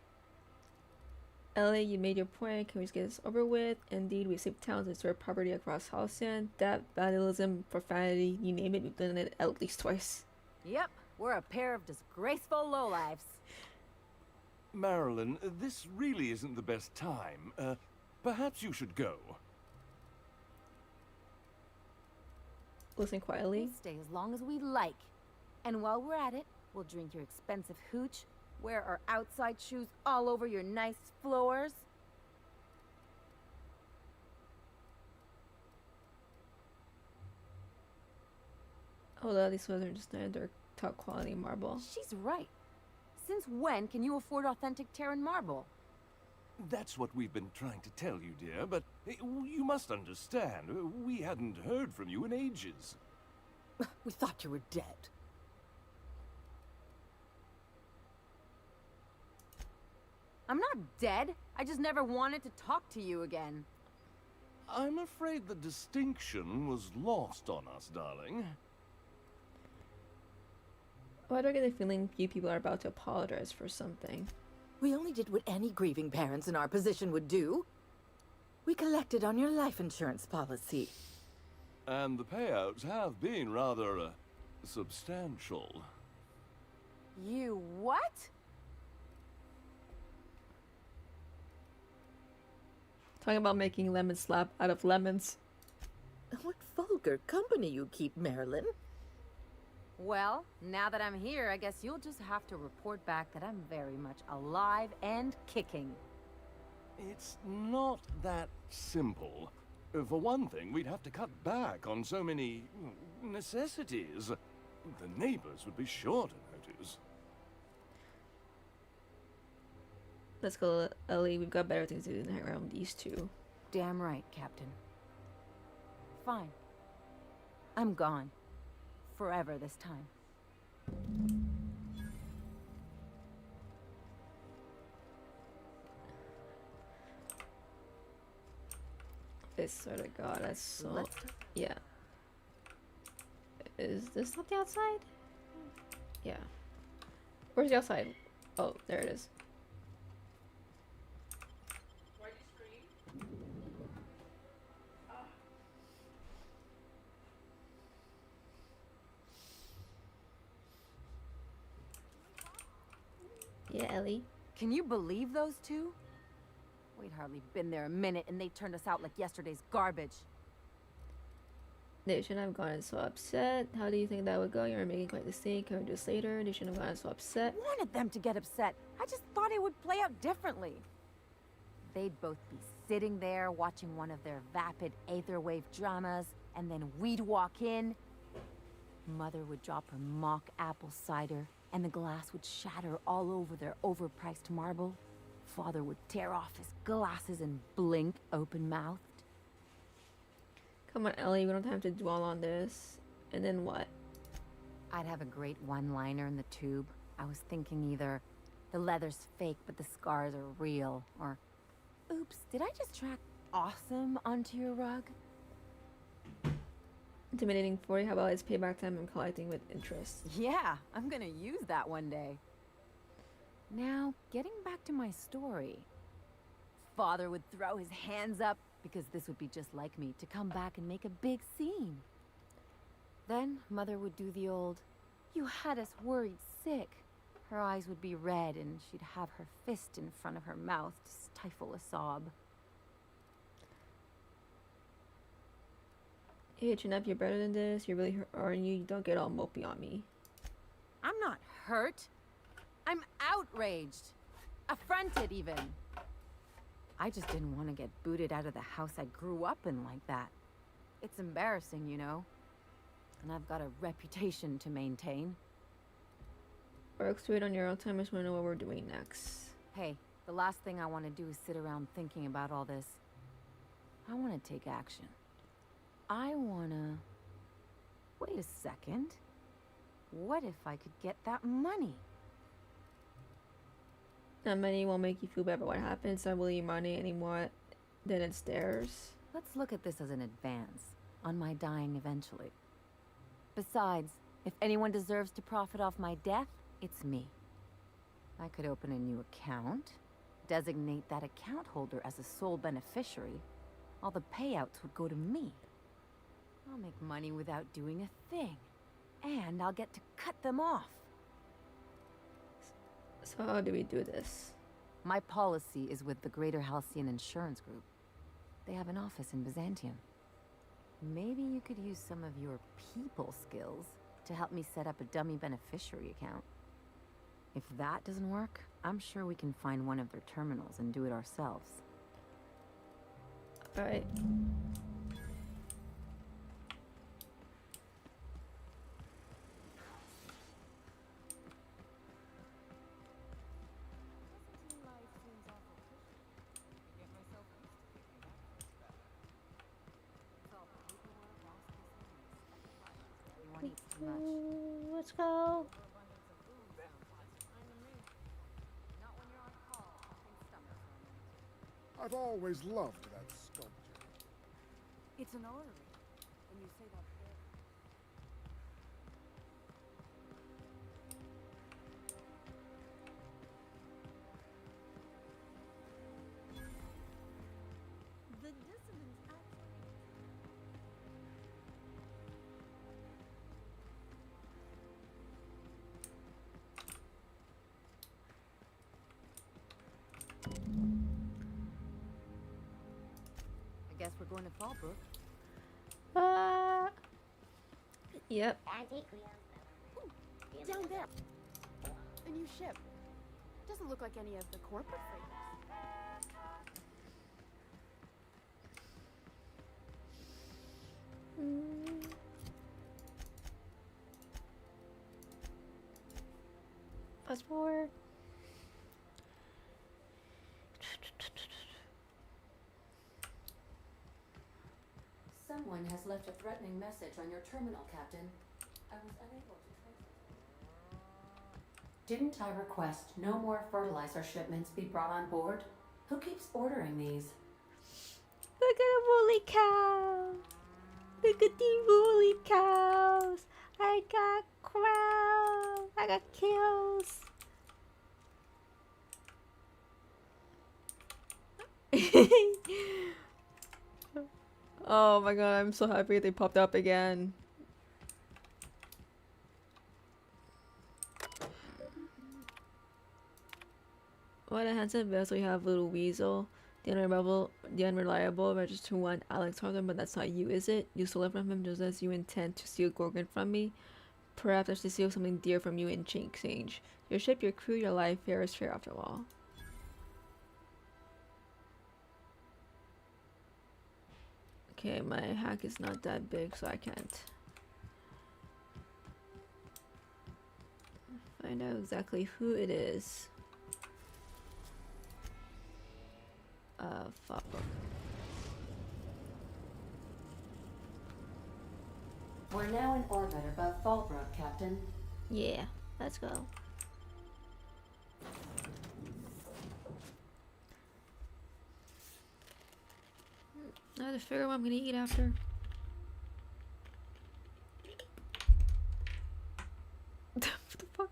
Ellie, you made your point. Can we just get this over with? Indeed, we saved towns and restored property across Halcyon. That, vandalism, profanity, you name it, we've done it at least twice. Yep, we're a pair of disgraceful lowlifes. Marilyn, this really isn't the best time. Perhaps you should go. Listen quietly. We'll stay as long as we like. And while we're at it, we'll drink your expensive hooch, wear our outside shoes all over your nice floors. Although these wasn't just standard top quality marble. She's right. Since when can you afford authentic Terran marble? That's what we've been trying to tell you, dear, but you must understand. We hadn't heard from you in ages. We thought you were dead. I'm not dead. I just never wanted to talk to you again. I'm afraid the distinction was lost on us, darling. Why do I get the feeling you people are about to apologize for something? We only did what any grieving parents in our position would do. We collected on your life insurance policy. And the payouts have been rather, substantial. You what? Talking about making lemon slap out of lemons. What vulgar company you keep, Marilyn. Well, now that I'm here, I guess you'll just have to report back that I'm very much alive and kicking. It's not that simple. For one thing, we'd have to cut back on so many necessities. The neighbors would be sure to notice. Let's go, Ellie. We've got better things to do than hang around these two. Damn right, Captain. Fine. I'm gone. Forever this time. I swear to God, that's so... Yeah. Is this not the outside? Yeah. Where's the outside? Oh, there it is. Yeah, Ellie. Can you believe those two? We'd hardly been there a minute and they turned us out like yesterday's garbage. They shouldn't have gotten so upset. How do you think that would go? You're making quite the scene. Can we do this later? They shouldn't have gotten so upset. I wanted them to get upset. I just thought it would play out differently. They'd both be sitting there watching one of their vapid aetherwave dramas, and then we'd walk in. Mother would drop her mock apple cider, and the glass would shatter all over their overpriced marble. Father would tear off his glasses and blink open-mouthed. Come on, Ellie, we don't have to dwell on this. And then what? I'd have a great one-liner in the tube. I was thinking either, the leather's fake but the scars are real, or, oops, did I just track awesome onto your rug? Intimidating 40, how about it's payback time and collecting with interest? Yeah, I'm gonna use that one day. Now, getting back to my story. Father would throw his hands up, because this would be just like me, to come back and make a big scene. Then, Mother would do the old, "You had us worried sick." Her eyes would be red, and she'd have her fist in front of her mouth to stifle a sob. Hey, chin up, you're better than this. You're really hurt, aren't you? You don't get all mopey on me. I'm not hurt. I'm outraged. Affronted, even. I just didn't want to get booted out of the house I grew up in like that. It's embarrassing, you know. And I've got a reputation to maintain. Works to it on your own time. I just want to know what we're doing next. Hey, the last thing I want to do is sit around thinking about all this. I want to take action. I want to... Wait a second. What if I could get that money? That money won't make you feel bad about what happened. It's not really your money anymore than it's theirs. Let's look at this as an advance on my dying eventually. Besides, if anyone deserves to profit off my death, it's me. I could open a new account, designate that account holder as a sole beneficiary. All the payouts would go to me. I'll make money without doing a thing. And I'll get to cut them off. So how do we do this? My policy is with the Greater Halcyon Insurance Group. They have an office in Byzantium. Maybe you could use some of your people skills to help me set up a dummy beneficiary account. If that doesn't work, I'm sure we can find one of their terminals and do it ourselves. All right. Let's go. I've always loved that sculpture. It's an orrery. When you say that the dissonance actually... I guess we're going to Fallbrook. Yep. Down there. A new ship. Doesn't look like any of the corporate freighters. Fast forward. Someone has left a threatening message on your terminal, Captain. I was unable to translate. Didn't I request no more fertilizer shipments be brought on board? Who keeps ordering these? Look at the woolly cow. Look at the woolly cows. I got crowns. I got kills. Oh my god, I'm so happy they popped up again. What a handsome vessel you have, little weasel. The unreliable register one, Alex Harlan, but that's not you, is it? You stole it from him just as you intend to steal Gorgon from me? Perhaps I should steal something dear from you in exchange. Your ship, your crew, your life, fair is fair after all. Okay, my hack is not that big, so I can't find out exactly who it is. Fuck. We're now in orbit above Fallbrook, Captain. Yeah, let's go. I have to figure out what I'm gonna eat after. What the fuck?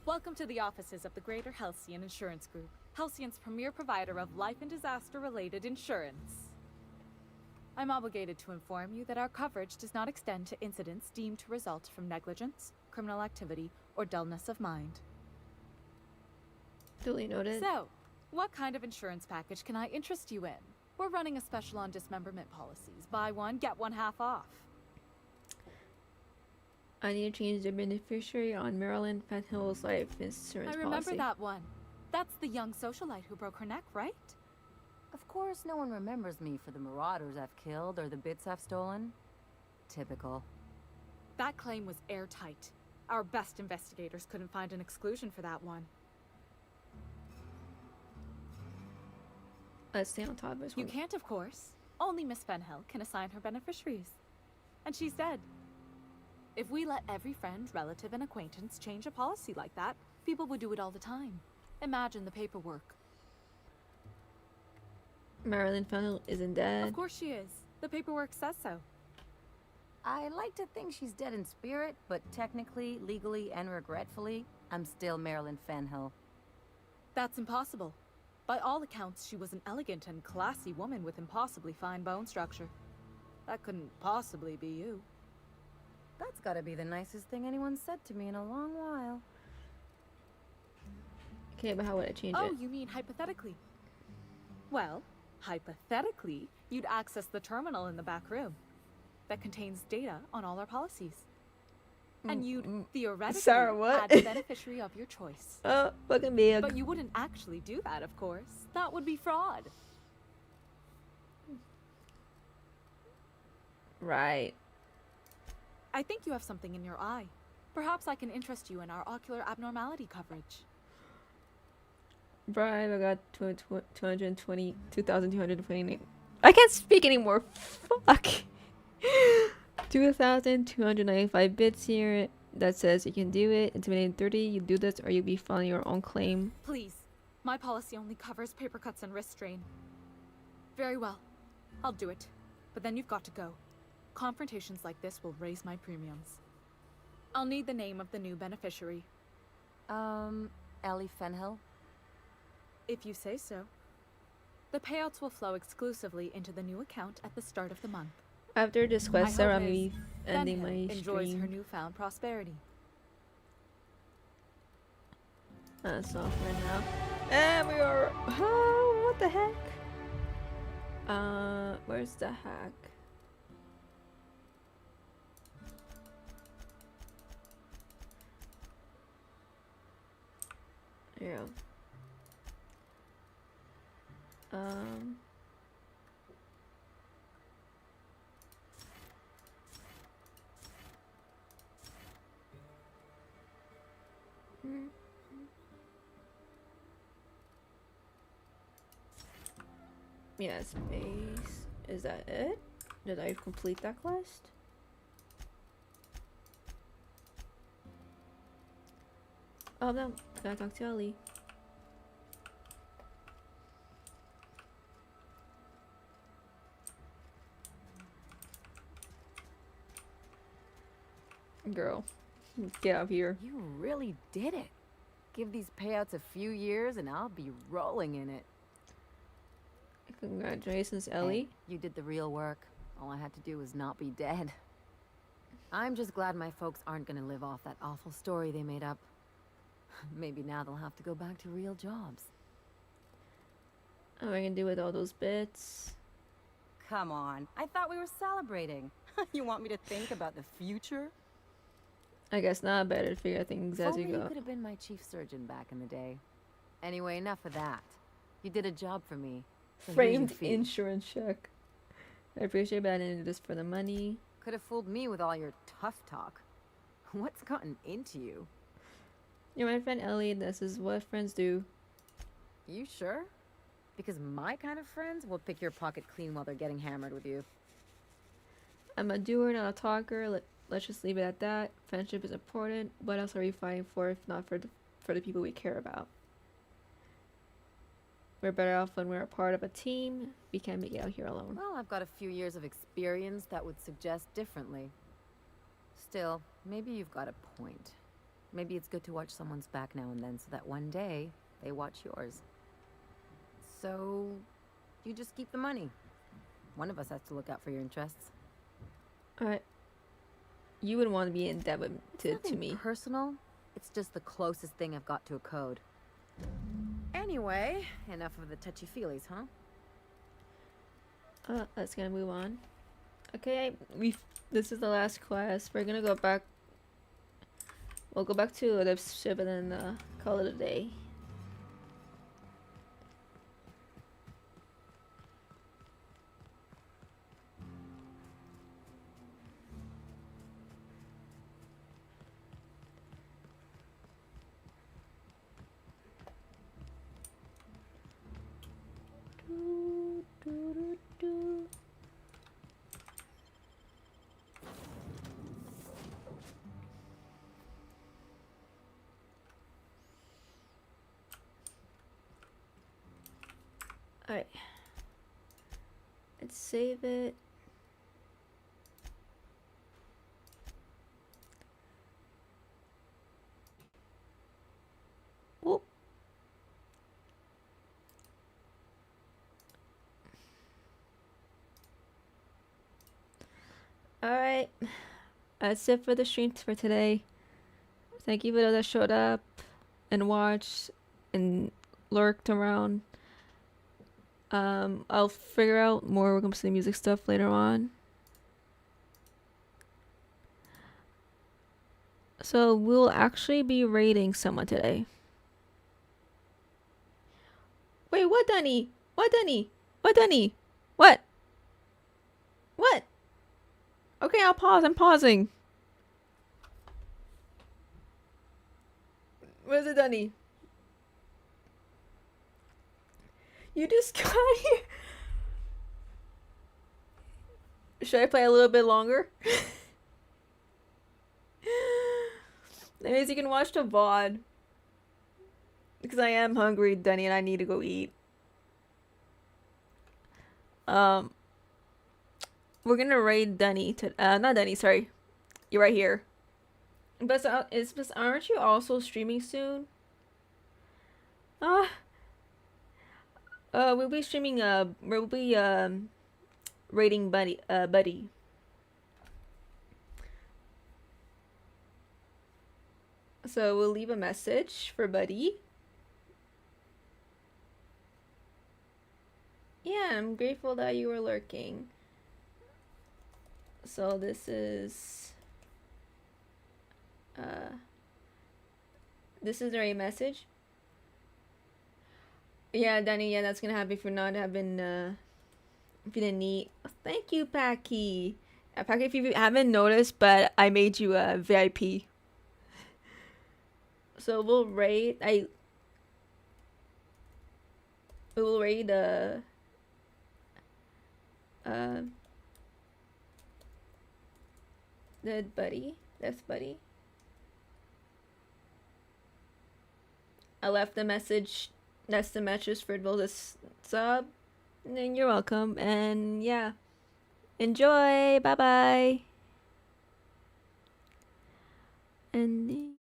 Welcome to the offices of the Greater Halcyon Insurance Group, Halcyon's premier provider of life and disaster-related insurance. I'm obligated to inform you that our coverage does not extend to incidents deemed to result from negligence, criminal activity, or dullness of mind. Duly noted. So, what kind of insurance package can I interest you in? We're running a special on dismemberment policies. Buy one, get one half off. I need to change the beneficiary on Marilyn Fenhill's life insurance I remember policy. that one. That's the young socialite who broke her neck, right? Of course, no one remembers me for the marauders I've killed or the bits I've stolen. Typical. That claim was airtight. Our best investigators couldn't find an exclusion for that one. Let's stay on top of this You one. can't, of course. Only Miss Fenhill can assign her beneficiaries. And she's dead. If we let every friend, relative, and acquaintance change a policy like that, people would do it all the time. Imagine the paperwork. Marilyn Fenhill isn't dead. Of course she is. The paperwork says so. I like to think she's dead in spirit, but technically, legally, and regretfully, I'm still Marilyn Fenhill. That's impossible. By all accounts, she was an elegant and classy woman with impossibly fine bone structure. That couldn't possibly be you. That's gotta be the nicest thing anyone's said to me in a long while. Okay, but how would I change Oh, it? you mean hypothetically? Well, hypothetically, you'd access the terminal in the back room that contains data on all our policies. And you'd theoretically Sarah, what? add a beneficiary of your choice. Oh, look at me. But you wouldn't actually do that, of course. That would be fraud. Right. I think you have something in your eye. Perhaps I can interest you in our ocular abnormality coverage. Bribe, I got 2,229. I can't speak anymore. Fuck. 2,295 bits here. That says you can do it. Intimidating 30. You do this or you'll be filing your own claim. Please. My policy only covers paper cuts and wrist strain. Very well. I'll do it. But then you've got to go. Confrontations like this will raise my premiums. I'll need the name of the new beneficiary. Ellie Fenhill? If you say so. The payouts will flow exclusively into the new account at the start of the month. After this quest, I Sarah, hope I'm Ms. ending Fenhill my enjoys stream. her newfound prosperity. That's all for now. And we are. Oh, what the heck? Where's the hack? Yeah. Yeah, space. Is that it? Did I complete that quest? Oh no, gotta talk to Ellie. Girl, get out here. You really did it. Give these payouts a few years and I'll be rolling in it. Congratulations, Ellie. Hey, you did the real work. All I had to do was not be dead. I'm just glad my folks aren't gonna live off that awful story they made up. Maybe now they'll have to go back to real jobs. What am I gonna do with all those bits? Come on, I thought we were celebrating. You want me to think about the future? I guess not. Better to figure things as you You go. could have been my chief surgeon back in the day. Anyway, enough of that. You did a job for me. So here's your Framed fee. insurance check. I appreciate, but I didn't do this for the money. Could have fooled me with all your tough talk. What's gotten into you? You're my friend Ellie, and this is what friends do. You sure? Because my kind of friends will pick your pocket clean while they're getting hammered with you. I'm a doer, not a talker. Let's just leave it at that. Friendship is important. What else are we fighting for if not for the people we care about? We're better off when we're a part of a team. We can't make it out here alone. Well, I've got a few years of experience that would suggest differently. Still, maybe you've got a point. Maybe it's good to watch someone's back now and then so that one day they watch yours. So, you just keep the money. One of us has to look out for your interests. Alright. You wouldn't want to be in debt to me. Personal. It's just the closest thing I've got to a code. Anyway, enough of the touchy-feelies, huh? Let's gonna move on. Okay, this is the last class. We're gonna go back. We'll go back to the ship and then call it a day. Alright. Let's save it. Whoop. Alright. That's it for the stream for today. Thank you for those that showed up and watched and lurked around. I'll figure out more when it comes to the music stuff later on. So we'll actually be rating someone today. Wait, what, Dunny? What, Dunny? What, Dunny? What? What? Okay, I'll pause. I'm pausing. Where's it, Dunny? You just got here. Should I play a little bit longer? That means you can watch the VOD. Because I am hungry, Dunny, and I need to go eat. We're gonna raid Dunny to not Dunny, sorry. You're right here. But aren't you also streaming soon? We'll be streaming. We'll be rating Buddy. So we'll leave a message for Buddy. Yeah, I'm grateful that you were lurking. So this is the right message. Yeah, Danny, yeah, that's gonna happen if you're not having if you didn't eat. Thank you, Packy. Packy, if you haven't noticed, but I made you a VIP. So we'll rate the Buddy. That's Buddy. I left a message. That's the message for this sub. And you're welcome. And yeah. Enjoy. Bye bye. Ending.